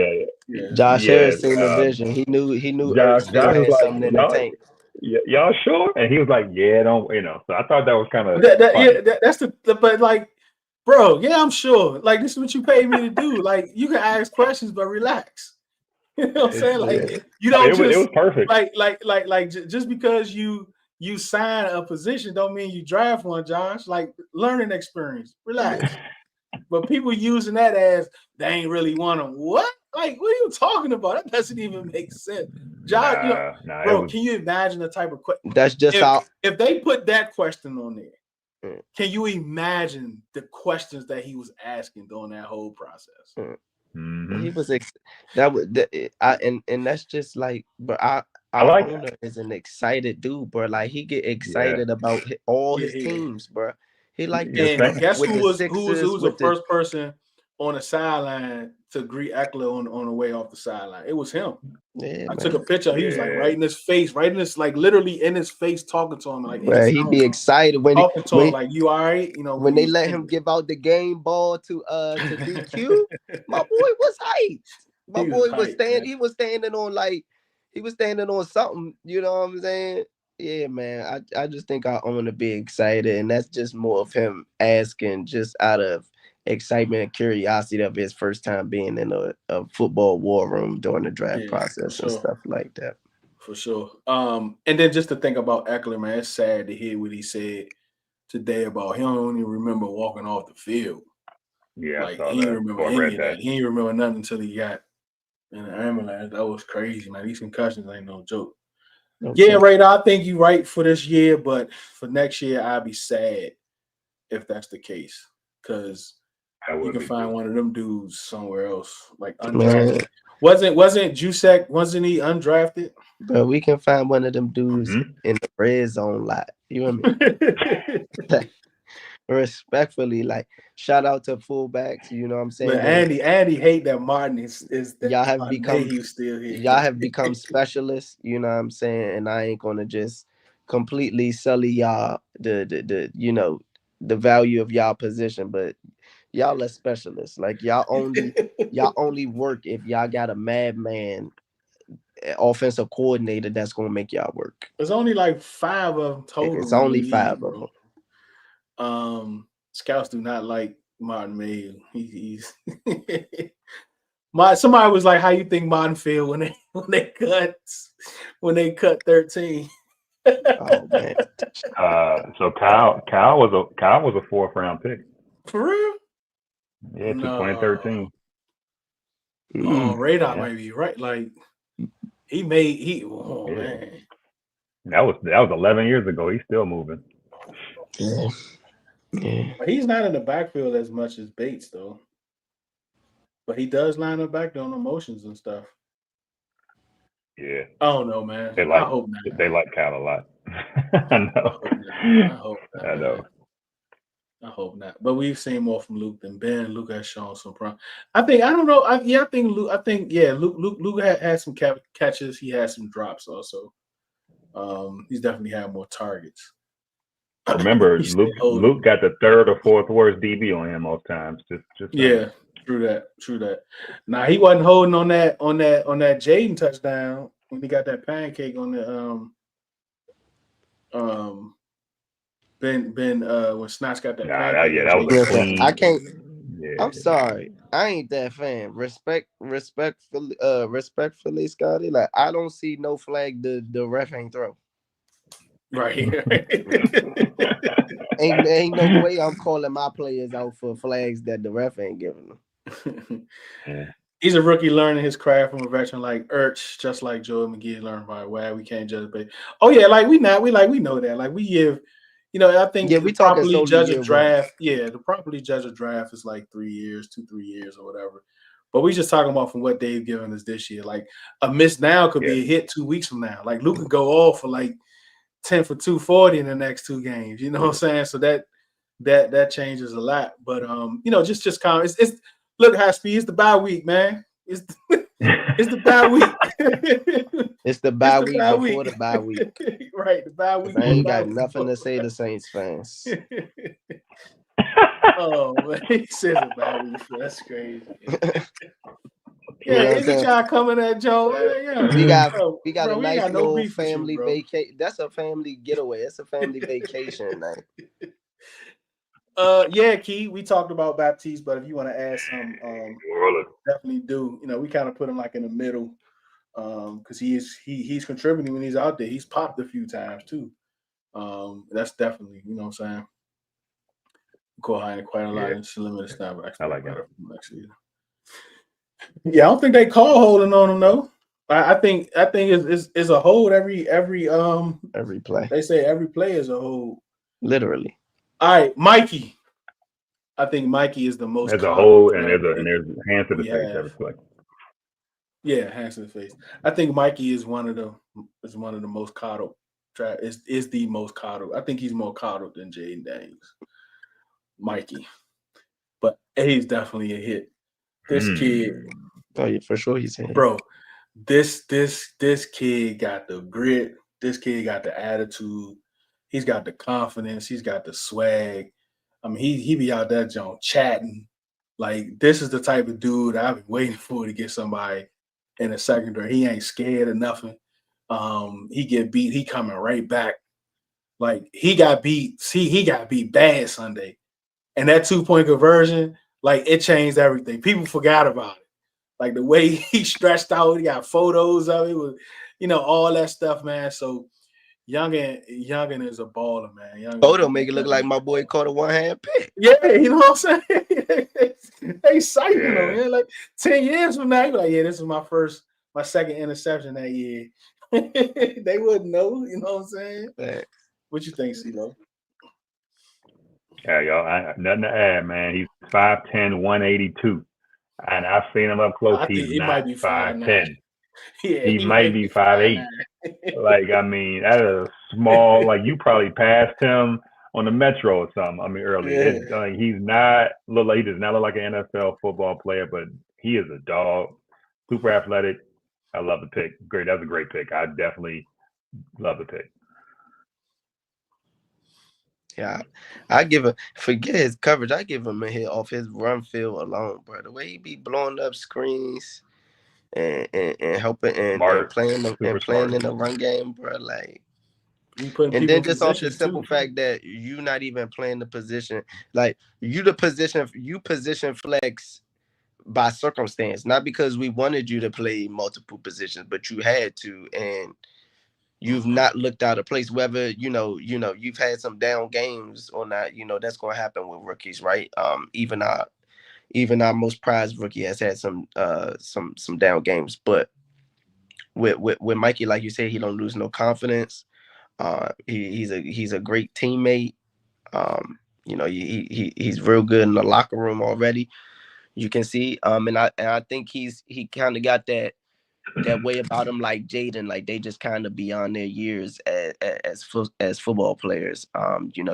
Yeah. Josh Harris seen the Yes. vision. He knew Josh Ertz still was had like, something in the tank. y'all sure? And he was like, yeah, don't. So I thought that was kind of that's but like, bro, yeah, I'm sure. Like this is what you paid me to do. Like you can ask questions, but relax. You know what I'm saying? Like you don't it was perfect. Like just because you sign a position don't mean you draft one, Josh. Like learning experience. Relax. But people using that as they ain't really want him. What? Like, what are you talking about? That doesn't even make sense. Josh, bro, can you imagine the type of question? That's just if they put that question on there, can you imagine the questions that he was asking during that whole process? Mm-hmm. He was and that's just like, but our owner is an excited dude, bro. Like he get excited about all his teams, bro. He like this. And guess who was the the first person on the sideline to greet Eckler on the way off the sideline? It was him. Yeah, I took a picture. He was like right in his face, like literally in his face, talking to him. Like he'd be excited when talking to him, like you all right? You know, when they let him give out the game ball to DQ, my boy was hyped. My boy was standing. He was standing on something. You know what I'm saying? Yeah, man. I just think I own to be excited, and that's just more of him asking just out of excitement and curiosity of his first time being in a football war room during the draft process and stuff like that. For sure. And then just to think about Eckler, man, it's sad to hear what he said today about him. Don't even remember walking off the field. Yeah, like he didn't remember any of that. He didn't remember nothing until he got in the ambulance. That was crazy, man. These concussions ain't no joke. Okay. Yeah, Radar, I think you're right for this year, but for next year, I'd be sad if that's the case. Because you can find one of them dudes somewhere else, like undrafted. Wasn't Jusek, wasn't he undrafted? But we can find one of them dudes in the red zone lot. You know what I mean? Respectfully, like shout out to fullbacks. You know what I'm saying? But Andy hate that Martin is that y'all have become still here. Y'all have become specialists. You know what I'm saying? And I ain't gonna just completely sully y'all the the value of y'all position, but y'all are specialists. Like y'all only work if y'all got a madman offensive coordinator that's gonna make y'all work. There's only like 5 of them total. It's only 5 of them. Scouts do not like Martin Mayhew. He's somebody was like, "How you think Martin feel when they cut 13?" Oh man. So Kyle was a 4th round pick. For real? Yeah, 2013. Oh, Radar might be right. Like man. That was 11 years ago. He's still moving. Yeah. But he's not in the backfield as much as Bates though. But he does line up back there on emotions and stuff. Yeah. I don't know, man. I hope not. They like Cal a lot. I know. I hope not. But we've seen more from Luke than Ben. Luke has shown some promise. I don't know. I think Luke had some catches. He had some drops also. He's definitely had more targets. Remember, Luke got the 3rd or 4th worst DB on him most times. Just yeah, true that. Now he wasn't holding on that Jaden touchdown when he got that pancake on the Ben when Snotts got that pancake. That was a clean. I can't. Yeah. I'm sorry, I ain't that fan. Respectfully, Scotty. Like I don't see no flag the ref ain't throw. Right. Ain't no way I'm calling my players out for flags that the ref ain't giving them. Yeah. He's a rookie learning his craft from a veteran like Ertz, just like Joel McGee learned by Why we can't judge. But oh yeah, we know that. Like we give, I think Yeah, to we talking properly solely judge a year one. draft. Yeah, to properly judge a draft is like 3 years, 2-3 years or whatever. But we just talking about from what they've given us this year. Like a miss now could be a hit 2 weeks from now. Like Luke could go off for like 10 for 240 in the next 2 games. You know what I'm saying? So that changes a lot. But just kind of it's look, high speed. It's the bye week, man. It's the bye week. It's the bye week before the bye week. Right, the bye week. I ain't got nothing to say to Saints fans. Oh man, he says a bye week. That's crazy. You know what I'm Isn't saying? y'all coming at Joe? Yeah, We got a we nice got no little beef with you, family bro. vacation. That's a family getaway. It's a family vacation night. Yeah, Key, we talked about Baptiste, but if you want to add some, definitely do. We kind of put him like in the middle, because he's contributing when he's out there. He's popped a few times too. That's definitely, what I'm saying. Call high quite a lot and limited snap. I like that. Yeah, I don't think they call holding on him though. I think it's a hold every play. They say every play is a hold. Literally. All right, Mikey. I think Mikey is the most. There's a hold and there's hands to the face every play. Yeah, hands to the face. I think Mikey is one of the most coddled. Is the most coddled. I think he's more coddled than Jaden Daniels. Mikey, but he's definitely a hit. This kid. Oh yeah, for sure he's a hit. Bro, this kid got the grit. This kid got the attitude. He's got the confidence. He's got the swag. I mean, he be out there, John, chatting. Like, this is the type of dude I've been waiting for to get somebody in the secondary. He ain't scared of nothing. He get beat, he coming right back. Like, he got beat. See, he got beat bad Sunday. And that 2-point conversion, like, it changed everything. People forgot about it. Like, the way he stretched out, he got photos of it, with, all that stuff, man. So, Youngin is a baller, man. Photo make it look like my boy caught a one-hand pick. Yeah, you know what I'm saying? They citing him, man. Like 10 years from now, you're like, yeah, this is my second interception that year. They wouldn't know, you know what I'm saying? Right. What you think, Ceelo? Yeah, y'all, nothing to add, man. He's 5'10", 182. And I've seen him up close. He's not 5'10". Yeah, he might be 5'8". Like, I mean, that is small. Like, you probably passed him on the metro or something. I mean, earlier. Yeah. Like, he does not look like an NFL football player, but he is a dog. Super athletic. I love the pick. Great. That's a great pick. I definitely love the pick. Yeah, I give forget his coverage. I give him a hit off his run feel alone, bro. The way he be blowing up screens and helping and playing in the run game, bro. Like, and then just off the simple fact that you not even playing the position, like you position flex by circumstance, not because we wanted you to play multiple positions, but you had to, and you've not looked out of place. Whether you've had some down games or not, that's going to happen with rookies, right? Even our most prized rookie has had some down games, but with Mikey, like you said, he don't lose no confidence. He's a great teammate. He's real good in the locker room already. You can see, and I think he kind of got that way about him, like Jaden. Like, they just kind of beyond their years as football players.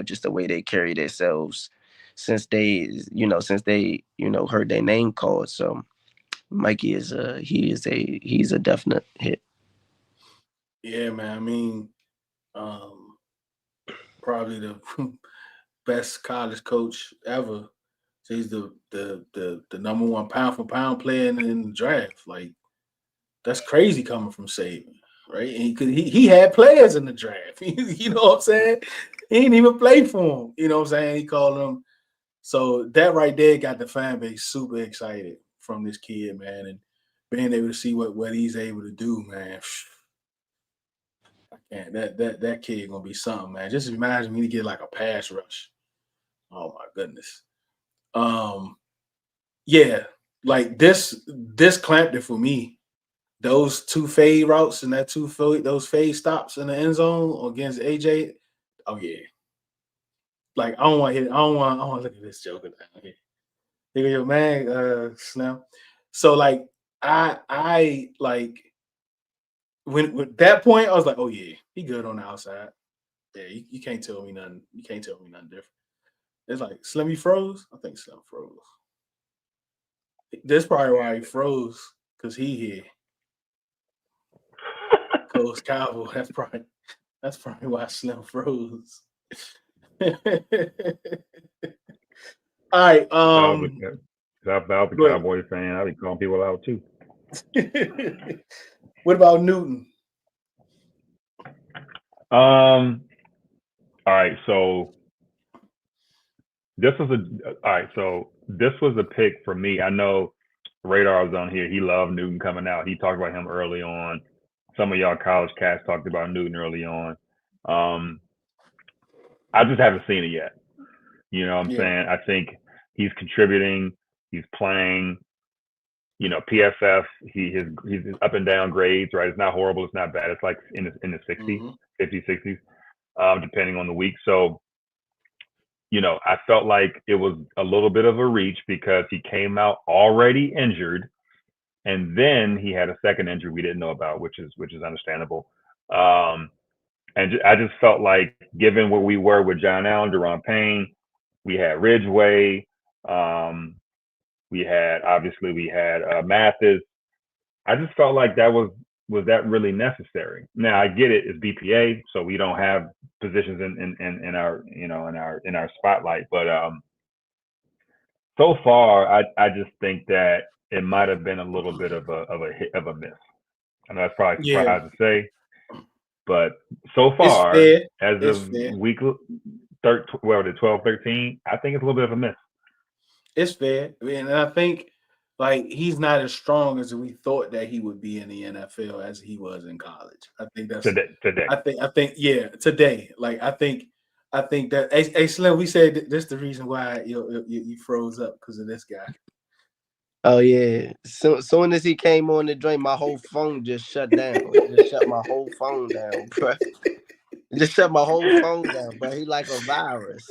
Just the way they carry themselves since they heard their name called. So Mikey he's a definite hit. Yeah, man. I mean, probably the best college coach ever. So he's the number one pound for pound player in the draft. Like, that's crazy coming from Saban, right? And he had players in the draft. You know what I'm saying? He didn't even play for him. You know what I'm saying? He called them. So that right there got the fan base super excited from this kid, man, and being able to see what he's able to do, man. And that kid gonna be something, man. Just imagine when he get like a pass rush. Oh my goodness. Yeah, like this clamped it for me. Those two fade routes and those fade stops in the end zone against AJ. Oh yeah. Like I don't want to hit. I don't want to look at this joker down here. Nigga, your man, Slim. So like I like when with that point, I was like, oh yeah, he good on the outside. Yeah, you can't tell me nothing. You can't tell me nothing different. It's like Slim, you froze. I think Slim froze. That's probably why he froze because he here. Coach Cowboy. That's probably why Slim froze. All right. If I was a Go ahead. Cowboy fan, I'd be calling people out too. What about Newton? All right, so this was a pick for me. I know Radar was on here. He loved Newton coming out. He talked about him early on. Some of y'all college cats talked about Newton early on. I just haven't seen it yet. You know what I'm saying? I think he's contributing. He's playing. You know, PFF. He's up and down grades. Right? It's not horrible. It's not bad. It's like in the 60s, 50s, 60s, depending on the week. So, you know, I felt like it was a little bit of a reach because he came out already injured, and then he had a second injury we didn't know about, which is understandable. And I just felt like, given where we were with John Allen, Deron Payne, we had Ridgeway, we had Mathis. I just felt like that was that really necessary? Now I get it, it's BPA, so we don't have positions in our spotlight, but so far I just think that it might have been a little bit of a miss. I know that's probably surprising to say, but so far, as of week 12, 13, I think it's a little bit of a miss. It's fair. And I think like he's not as strong as we thought that he would be in the NFL as he was in college. I think that's today. I think yeah, today. Like I think that hey Slim, we said this the reason why you froze up because of this guy. Oh yeah. Soon as he came on the joint, my whole phone just shut down. It just shut my whole phone down, bro. It just shut my whole phone down, bro. He like a virus.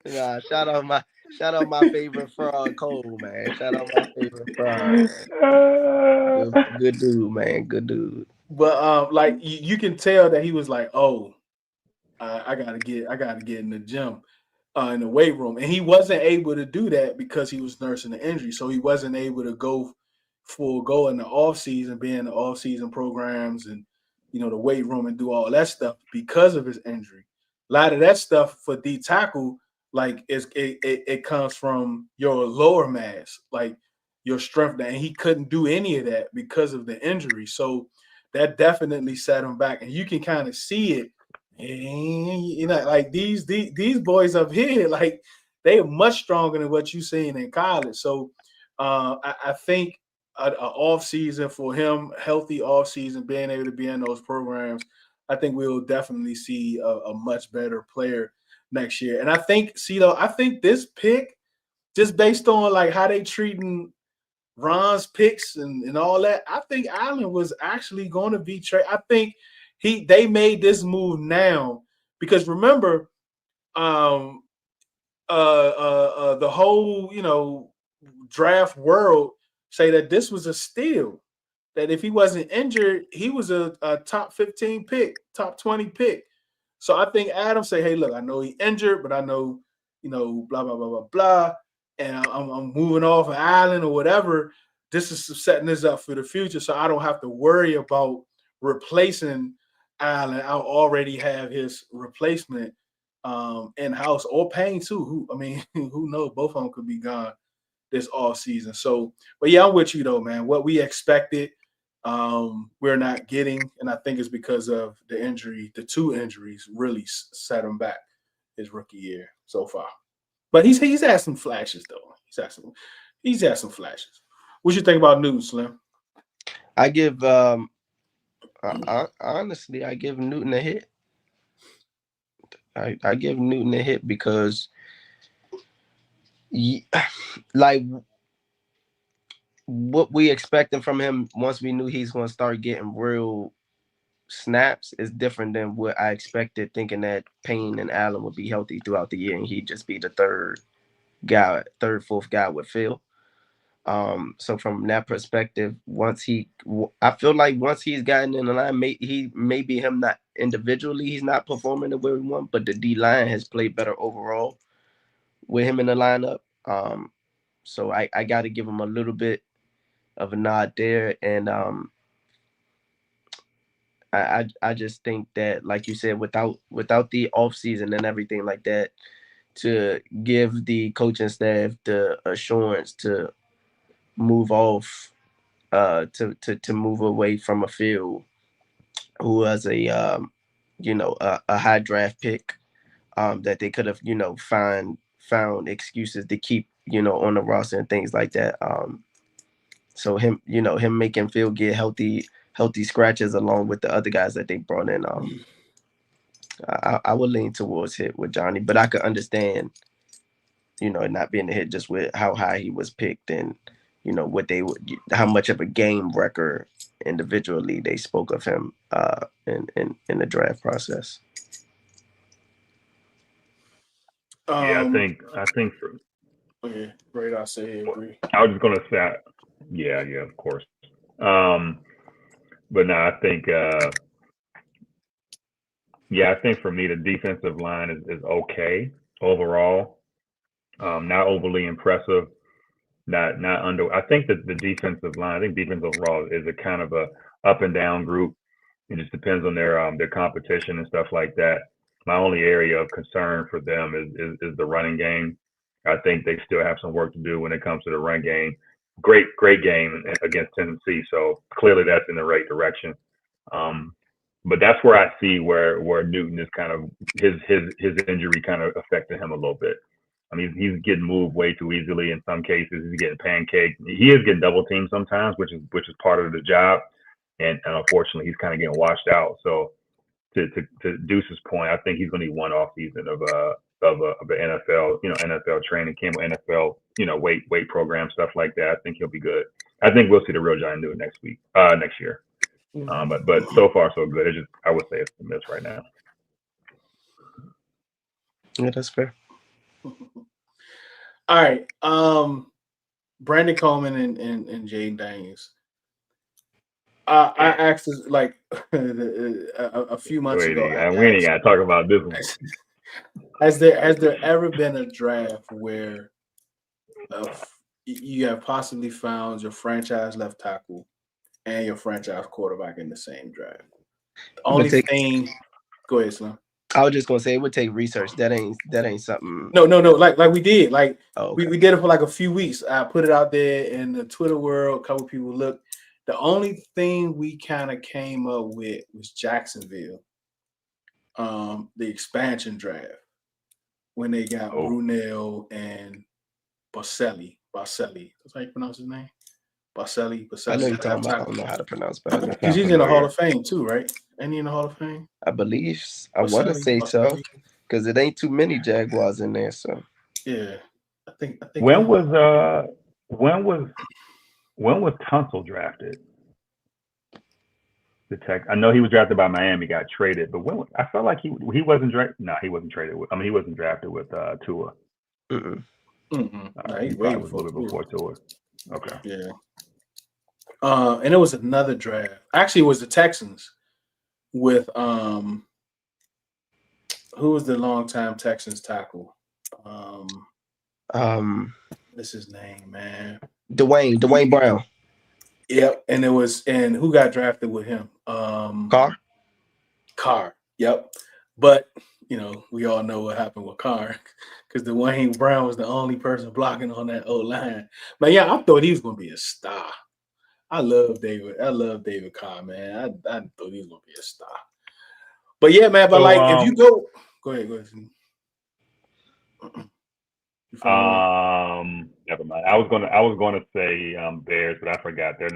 Nah, shout out my favorite frog, Cole, man. Shout out my favorite frog. Good dude, man. Good dude. But like you can tell that he was like, oh, I gotta get in the gym, in the weight room, and he wasn't able to do that because he was nursing the injury, so he wasn't able to go in the off season, be in the off season programs and the weight room and do all that stuff because of his injury. A lot of that stuff for D tackle, like it comes from your lower mass, like your strength, and he couldn't do any of that because of the injury. So that definitely set him back, and you can kind of see it. And like these boys up here, like they are much stronger than what you seen in college. So I think an off season for him, healthy off season, being able to be in those programs, I think we'll definitely see a much better player next year. And I think, Ceelo, I think this pick, just based on like how they treating Ron's picks and all that, I think Allen was actually going to be traded. I think they made this move now because remember, the whole draft world say that this was a steal. That if he wasn't injured, he was a top 15 pick, top 20 pick. So I think Adam say, hey, look, I know he injured, but I know, blah, blah, blah, blah, blah. And I'm moving off of Allen or whatever. This is setting this up for the future. So I don't have to worry about replacing Allen. I'll already have his replacement in-house, or Payne too. Who knows? Both of them could be gone this off season. So, but yeah, I'm with you though, man. What we expected, we're not getting, and I think it's because of the injury. The two injuries really set him back his rookie year so far. But he's had some flashes though. He's had some flashes. What you think about Newton, Slim? I give Honestly, I give Newton a hit. I give Newton a hit because, ye- like, what we expecting from him once we knew he's going to start getting real snaps is different than what I expected, thinking that Payne and Allen would be healthy throughout the year and he'd just be the fourth guy with Phil. So from that perspective, I feel like once he's gotten in the line, maybe him not individually, he's not performing the way we want, but the D line has played better overall with him in the lineup. So I got to give him a little bit of a nod there, and I just think that, like you said, without the off season and everything like that, to give the coaching staff the assurance to move off, to move away from a field who was a high draft pick, that they could have found excuses to keep on the roster and things like that. So him making Phil get healthy scratches along with the other guys that they brought in. I would lean towards hit with Johnny, but I could understand, it not being a hit just with how high he was picked and what they would, how much of a game record individually they spoke of him in the draft process. Yeah, I Um, think I think for okay, right. I say agree. I was just gonna say, yeah, of course. Um, but no, I think for me the defensive line is okay overall. Not overly impressive. Not under. I think that the defensive line. I think defense overall is a kind of a up and down group. It just depends on their competition and stuff like that. My only area of concern for them is the running game. I think they still have some work to do when it comes to the run game. Great game against Tennessee, so clearly that's in the right direction. Um, but that's where I see where Newton is kind of his injury kind of affected him a little bit. I mean, he's getting moved way too easily in some cases. He's getting pancaked. He is getting double teamed sometimes, which is part of the job. And unfortunately, he's kind of getting washed out. So to Deuce's point, I think he's going to need one off season of an NFL NFL training camp, NFL weight program stuff like that. I think he'll be good. I think we'll see the real John Newton next year. But so far so good. It's just I would say it's a miss right now. Yeah, that's fair. All right. Brandon Coleman and Jaden Daniels. I asked this like a few months ago. We ain't got to talk about this one. Has there ever been a draft where you have possibly found your franchise left tackle and your franchise quarterback in the same draft? The only thing. Go ahead, Slim. I was just gonna say it would take research. That ain't something. No. Like we did. Like okay. we did it for like a few weeks. I put it out there in the Twitter world. A couple people looked. The only thing we kind of came up with was Jacksonville, the expansion draft when they got Brunel and Boselli. That's how you pronounce his name. Boselli. I know you're talking about. I don't know how to pronounce, but because he's in the Hall of Fame too, right? Ain't he in the Hall of Fame? I believe. I want to say so because it ain't too many Jaguars in there. So yeah, I think. When was Tunsil drafted? The Tech. I know he was drafted by Miami, got traded, but I felt like he wasn't drafted. No, he wasn't traded. He wasn't drafted with Tua. Mm-mm. He probably was a little bit before Tua. Okay. Yeah. And it was another draft. Actually, it was the Texans with who was the longtime Texans tackle? What's his name, man? Dwayne Brown. Yep, and who got drafted with him? Carr. Yep. But we all know what happened with Carr because Dwayne Brown was the only person blocking on that O line. But yeah, I thought he was gonna be a star. I love David Carr, man. I thought he was gonna be a star. But yeah, man. But if you go ahead. Never mind. I was gonna say Bears, but I forgot their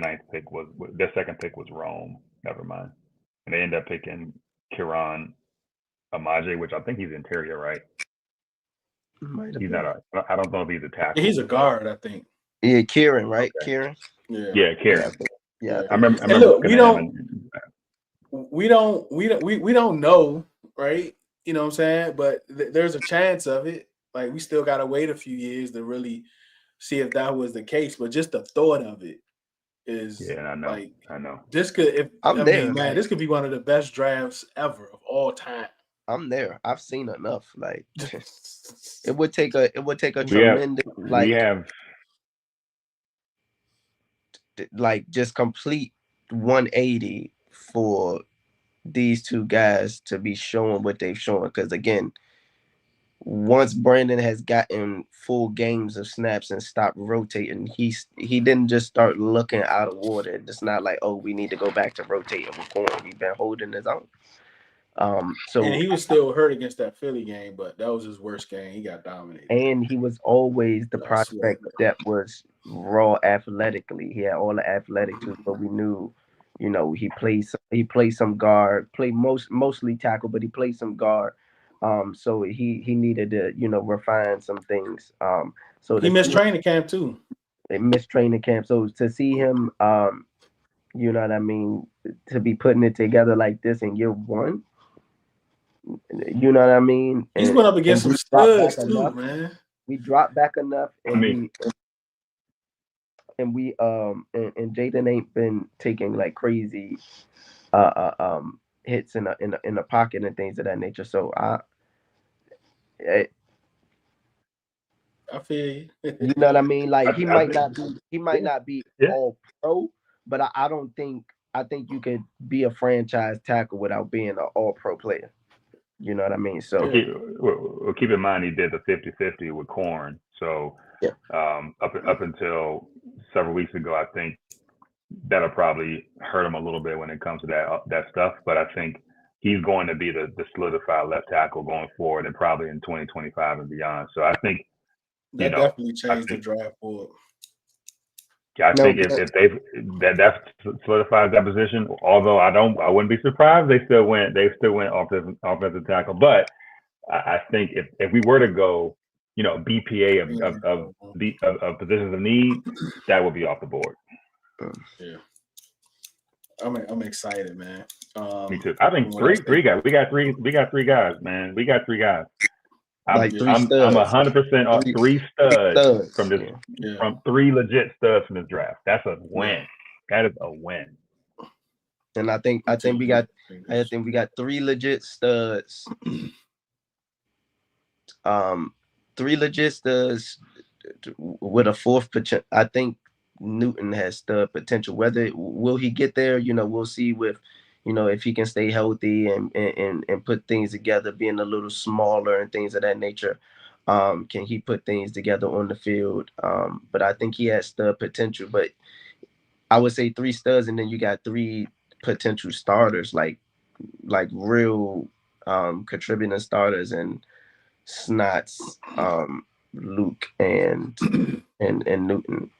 second pick was Rome. Never mind. and they end up picking Kieran Amaje, which I think he's interior, right? He's not a. I don't know if he's a tackle. He's a guard, I think. Yeah, Kieran, right? Okay. Kieran. Yeah, Kieran. Yeah. I remember And look, looking at him. we don't know, right? You know what I'm saying? But there's a chance of it. Like we still gotta wait a few years to really see if that was the case. But just the thought of it is Yeah, I know. This could Like, this could be one of the best drafts ever of all time. I'm there. I've seen enough. Like it would take a tremendous we have just complete 180 for these two guys to be showing what they've shown. Because again, once Brandon has gotten full games of snaps and stopped rotating, he didn't just start looking out of order. It's not like, oh, we need to go back to rotating with Corn. He's been holding his own. So and he was still hurt against that Philly game, but that was his worst game. He got dominated. And he was always the prospect that was raw athletically. He had all the athletic too, but we knew, he played some guard, mostly tackle, but he played some guard. So he needed to, refine some things. So he missed training camp too. Missed training camp. So to see him, you know what I mean, to be putting it together like this in year one, you know what I mean? He's went up against some studs too, man. We dropped back enough, and Jaden ain't been taking like crazy hits in the pocket and things of that nature. So I feel you. You know what I mean? Like he might not be all pro, but I think you could be a franchise tackle without being an all pro player. You know what I mean? So keep in mind he did the 50-50 with Corn. So up until several weeks ago, I think that'll probably hurt him a little bit when it comes to that stuff. But I think he's going to be the solidified left tackle going forward, and probably in 2025 and beyond. So I think that definitely changed the draft forward. I think if that solidifies that position, although I wouldn't be surprised they still went offensive tackle. But I think if we were to go, BPA of positions of need, that would be off the board. Yeah, I'm excited, man. Me too. I think three guys. We got three guys, man. We got three guys. I'm 100% off three studs from three legit studs from this draft. That's a win. That is a win. And I think we got three legit studs. Three legit studs with a fourth potential. I think Newton has stud potential. Whether will he get there, we'll see with. If he can stay healthy and put things together, being a little smaller and things of that nature, can he put things together on the field? But I think he has stud potential. But I would say three studs, and then you got three potential starters, like real contributing starters, and Snots, Luke, and Newton.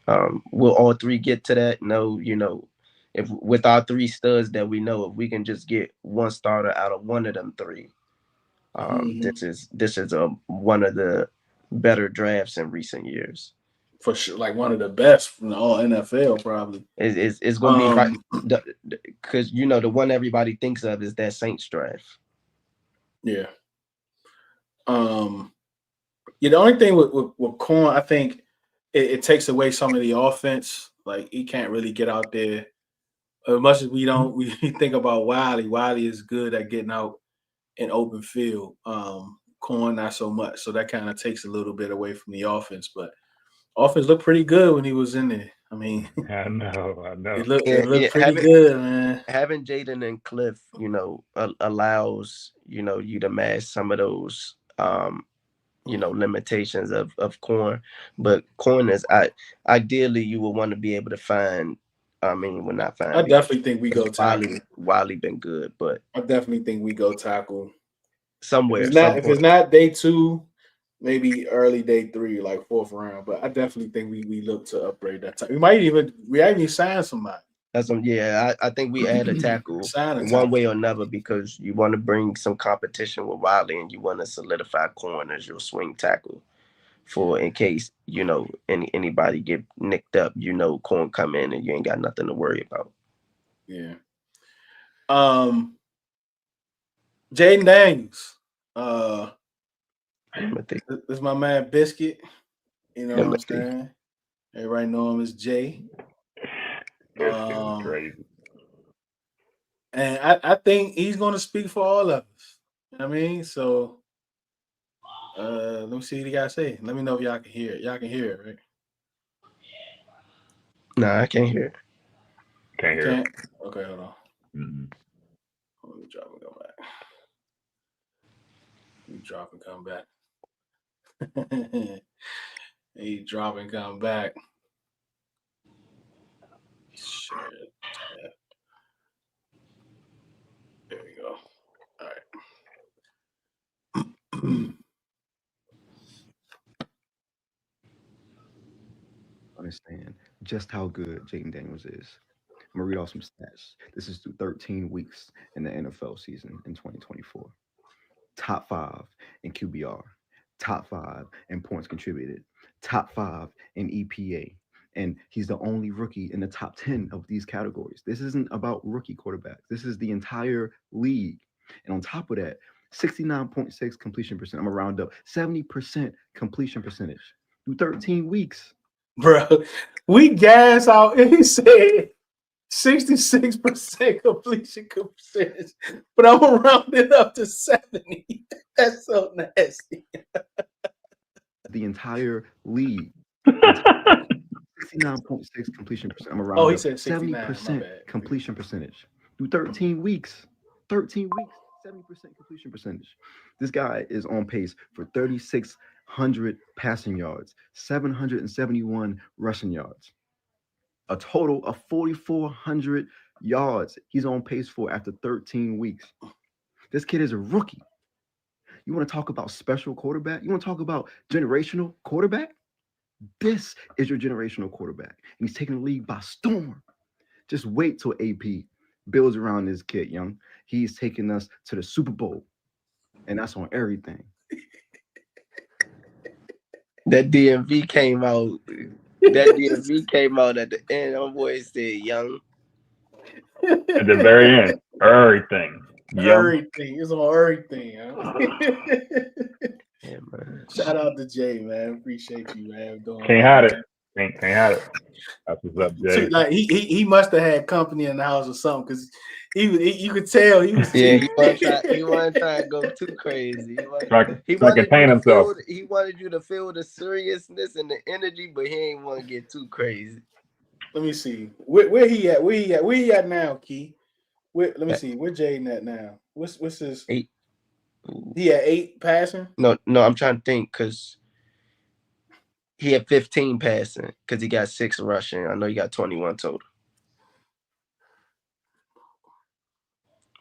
Will all three get to that? No, if with our three studs that we know, if we can just get one starter out of one of them three, this is one of the better drafts in recent years. For sure, like one of the best from all NFL, probably. It's going to be right because the one everybody thinks of is that Saints draft. Yeah. The only thing with Corn, I think it takes away some of the offense. Like he can't really get out there. As much as we think about Wiley. Wiley is good at getting out in open field. Corn not so much. So that kind of takes a little bit away from the offense. But offense looked pretty good when he was in there. I mean, I know. It looked pretty good, man. Having Jaden and Cliff, allows you to mask some of those limitations of Corn. But Corn is ideally you would want to be able to find. I mean, we're not fine. I definitely think we go tackle. Wiley been good, but I definitely think we go tackle somewhere. If it's not day 2, maybe early day 3, like 4th round. But I definitely think we look to upgrade that time. We might even sign somebody. That's I think we add a tackle Sign a one tackle. way or another because you want to bring some competition with Wiley and you want to solidify corn as your swing tackle for in case anybody get nicked up. Corn come in and you ain't got nothing to worry about. Yeah. Jaden Daniels. This is my man Biscuit. You know what I'm saying? Everybody know him as Jay. Crazy. And I think he's gonna speak for all of us. You know what I mean? So let me see what you guys say. Let me know if y'all can hear it. Y'all can hear it, right? Nah, I can't hear it. Can't hear it. Okay, hold on. Mm-hmm. Let me drop and come back. He drop and come back. He drop and come back. Share tab. There we go. All right. Understand just how good Jaden Daniels is. I'm gonna read off some stats. This is through 13 weeks in the NFL season in 2024. Top 5 in QBR, top 5 in points contributed, top 5 in EPA. And he's the only rookie in the top 10 of these categories. This isn't about rookie quarterbacks. This is the entire league. And on top of that, 69.6 completion percent. I'm gonna round up 70% completion percentage through 13 weeks. Bro, we gas out and he said 66% completion percentage, but I'm gonna round it up to 70. That's so nasty. The entire league. 69.6 completion percent. I'm around he said 70% completion percentage through 13 weeks. 13 weeks, 70% completion percentage. This guy is on pace for 3,600 passing yards, 771 rushing yards, a total of 4,400 yards he's on pace for after 13 weeks. This kid is a rookie. You want to talk about special quarterback? You want to talk about generational quarterback? This is your generational quarterback. And he's taking the league by storm. Just wait till AP builds around this kid, young. He's taking us to the Super Bowl. And that's on everything. That DMV came out. That DMV came out at the end. My boy said, "Young." At the very end, everything. Everything. It's on everything. Huh? Yeah, man. Shout out to Jay, man. Appreciate you, man. Can't hide it. Can't hide it. That's what's up, Jay. Like he must have had company in the house or something because you could tell he was. Yeah, he wasn't trying to go too crazy. He wanted you to feel the seriousness and the energy, but he ain't want to get too crazy. Let me see where he at. Where he at now, Key? Let me see where Jaden at now. What's his 8? He had 8 passing. No, I'm trying to think because he had 15 passing because he got 6 rushing. I know he got 21 total.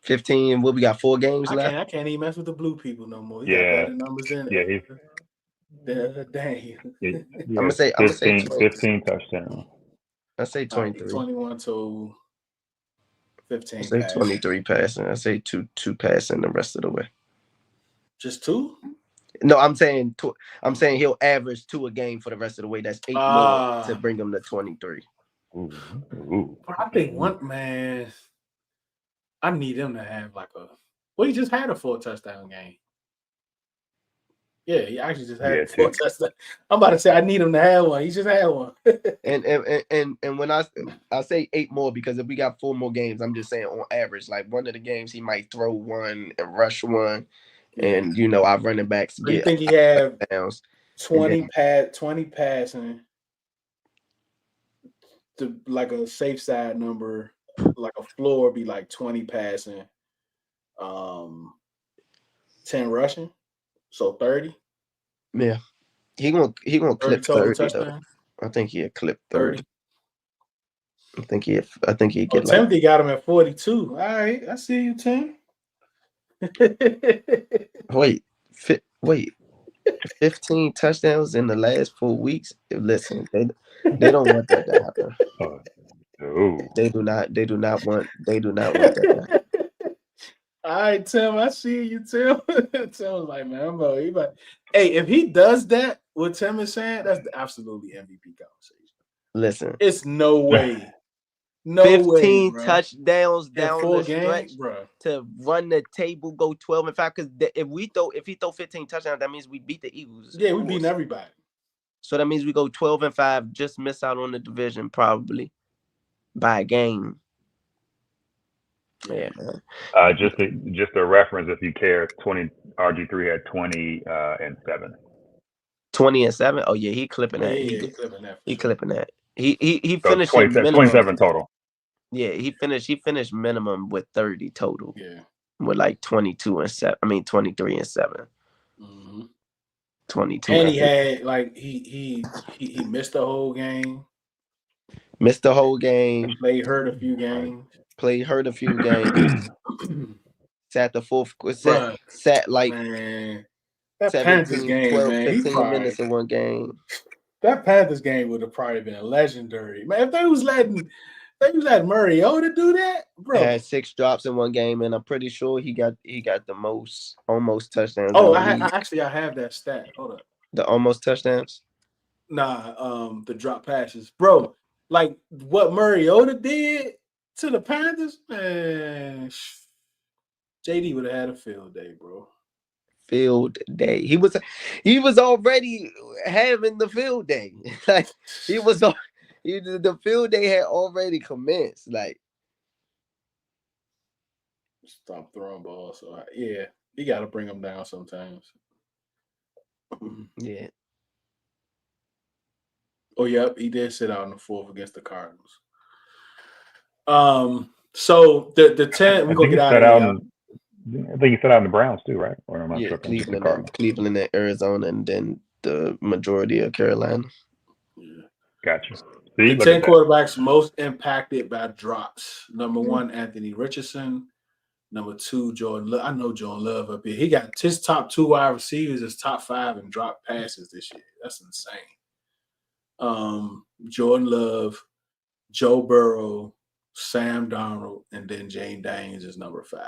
15. What we got? 4 games left. I can't even mess with the blue people no more. He got better numbers than he's. Dang. I'm gonna say 15 touchdowns. I say 23. 21 to 15. I say 23 passing. I say two passing the rest of the way. Just 2? No, I'm saying he'll average 2 a game for the rest of the way. That's 8 more to bring him to 23. Ooh. I think one man. I need him to have he just had a 4 touchdown game. Yeah, he actually just had 4 touchdowns. I'm about to say I need him to have one. He just had one. and when I say 8 more because if we got 4 more games, I'm just saying on average, like one of the games he might throw 1 and rush 1, and our running backs get. You think he have downs 20 passing to like a safe side number, like a floor be like 20 passing, 10 rushing, so 30. Yeah, he gonna clip 30 though. I think he'll clip 30. I think he get Timothy got him at 42. All right, I see you, Tim. Wait, 15 touchdowns in the last 4 weeks. Listen, they don't want that to happen. Ooh. They do not want that. All right, Tim, I see you, Tim. Tim was like, man, bro, hey, if he does that, what Tim is saying, that's absolutely MVP conversation. Listen, it's no way. No 15 way, bro. touchdowns down 4 the stretch, games, bro. to run the table, go 12-5. Because if he throw 15 touchdowns, that means we beat the Eagles. Yeah, we beating everybody. So that means we go 12-5, just miss out on the division probably by a game. Yeah. Just a reference, if you care. RG3 had 20 and 7. 20 and 7. Oh yeah, he clipping that. Yeah, he clipping that. He clipping that. He So finished 27 total. Yeah, he finished minimum with 30 total. Yeah. With like 22 and 7. I mean 23 and 7. Mm-hmm. 22. And he had like he missed the whole game. Missed the whole game. Played hurt a few games. Sat the fourth. Sat like, man, that 17, Panthers game, 12, man, 15 minutes in one game. That Panthers game would have probably been legendary, man. If they was letting Mariota do that, bro. Had 6 drops in one game, and I'm pretty sure he got the most almost touchdowns. Oh, I have that stat. Hold up. The almost touchdowns. Nah, the drop passes, bro. Like what Mariota did to the Panthers, man. JD would have had a field day, bro. Field day. He was already having the field day. Like the field day had already commenced. Like, stop throwing balls. So yeah, you got to bring them down sometimes. Yeah. Oh, yep, he did sit out in the 4th against the Cardinals. So the 10, we're gonna get out of here. I think he set out in the Browns too, right? Or am I tripping? Cleveland and Arizona, and then the majority of Carolina. Yeah. Gotcha. The 10 quarterbacks most impacted by drops. Number 1, Anthony Richardson. Number 2, Jordan Love. I know Jordan Love up here. He got his top 2 wide receivers as top 5 in drop passes this year. That's insane. Jordan Love, Joe Burrow, Sam Darnold, and then Jane Daniels is number 5.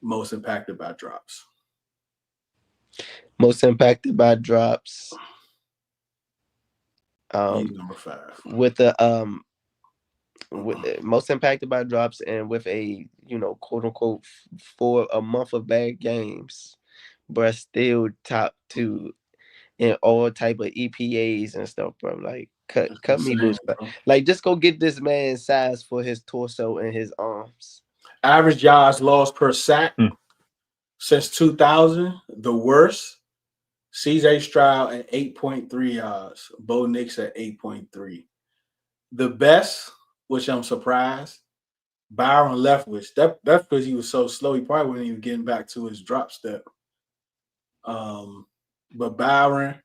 Most impacted by drops. Most impacted by drops. He's number 5. With the most impacted by drops, and with a quote unquote for a month of bad games, but still top 2 in all type of EPAs and stuff, bro. Like cut me loose. Like, just go get this man size for his torso and his arms. Average yards lost per sack since 2000, the worst. CJ Stroud at 8.3 yards. Bo Nix at 8.3. The best, which I'm surprised, Byron Leftwich. That's because he was so slow. He probably wasn't even getting back to his drop step. But Byron,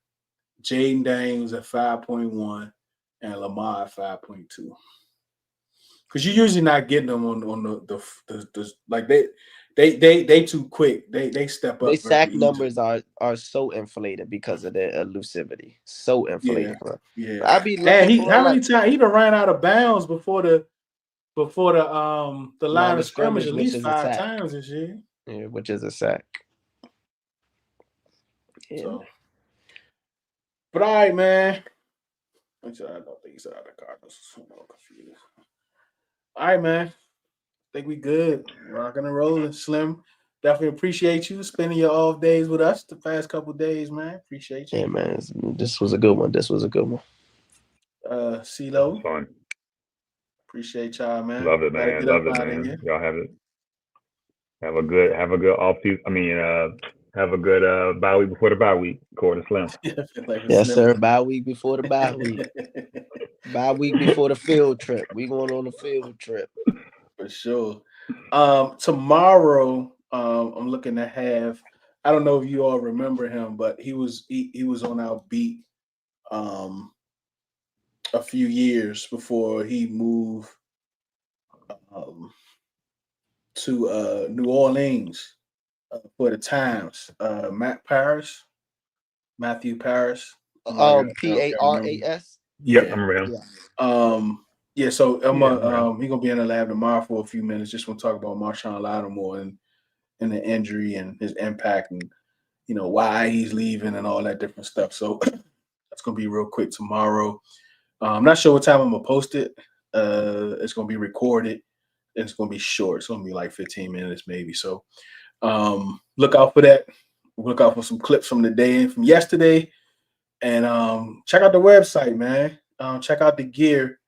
Jaden Daniels at 5.1, and Lamar at 5.2. Because you're usually not getting them on the like they too quick. They step up. They sack numbers are so inflated because of their elusivity. So inflated, bro. Yeah. I be looking how many times he done ran out of bounds before the line of scrimmage at least 5 times this year. Yeah, which is a sack. Yeah. So, but all right, man. I don't think he said out the Cardinals. I'm confused. All right, man. I think we good. Rocking and rolling. Slim, definitely appreciate you spending your off days with us the past couple of days, man. Appreciate you. Yeah, man. This was a good one. Ceelo. Fun. Appreciate y'all, man. Love it, man. Y'all have it. Have a good off season. I mean, have a good bye week before the bye week, according to Slim. Yes, sir. Bye week before the bye week. Bye week before the field trip. We going on a field trip. For sure. Tomorrow, I'm looking to have. I don't know if you all remember him, but he was on our beat a few years before he moved to New Orleans for the Times. Matthew Paris. Paras. Yep, I remember him. Yeah, so I'm Yeah, he gonna be in the lab tomorrow for a few minutes. Just want to talk about Marshawn Lattimore and the injury and his impact and why he's leaving and all that different stuff. So that's gonna be real quick tomorrow. I'm not sure what time I'm gonna post it. It's gonna be recorded. It's gonna be short. It's gonna be like 15 minutes maybe. So look out for that. Look out for some clips from the day and from yesterday. And check out the website, man. Check out the gear.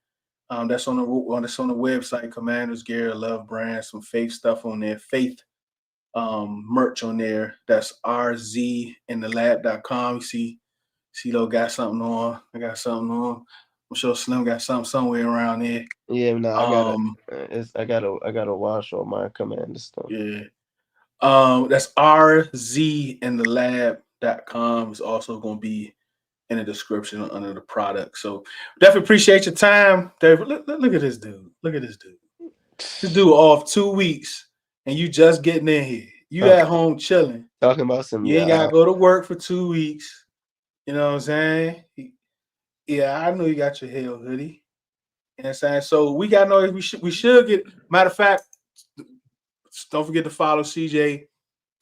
That's on the website. Commanders gear, Love brand, some faith stuff on there. Faith merch on there. That's rzinTheLab.com. You see Ceelo got something on. I got something on. I'm sure Slim got something somewhere around there. Yeah, no, I gotta wash all my Commander stuff. Yeah. That's rzinTheLab.com. It's also gonna be in the description under the product. So definitely appreciate your time, David. Look at this dude. Look at this dude. This dude off 2 weeks, and you just getting in here. You at home chilling. Talking about some You ain't gotta go to work for 2 weeks. You know what I'm saying? Yeah, I know you got your hell hoodie. You know what I'm saying? So we gotta know if we should get. Matter of fact, don't forget to follow CJ.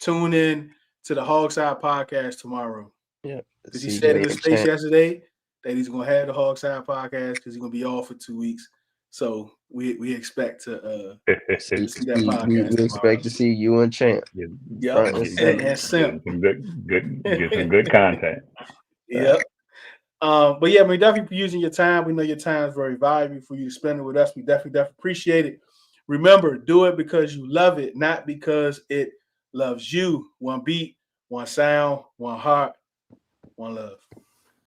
Tune in to the Hogside podcast tomorrow. Yeah, because he said in his space yesterday that he's gonna have the Hogside podcast because he's gonna be off for 2 weeks. So we expect to see that podcast. We expect to see you and Champ. Yep, and Simp. Get some good content. Yep. But yeah, we definitely using your time. We know your time is very valuable for you to spend it with us. We definitely appreciate it. Remember, do it because you love it, not because it loves you. One beat, one sound, one heart, one love.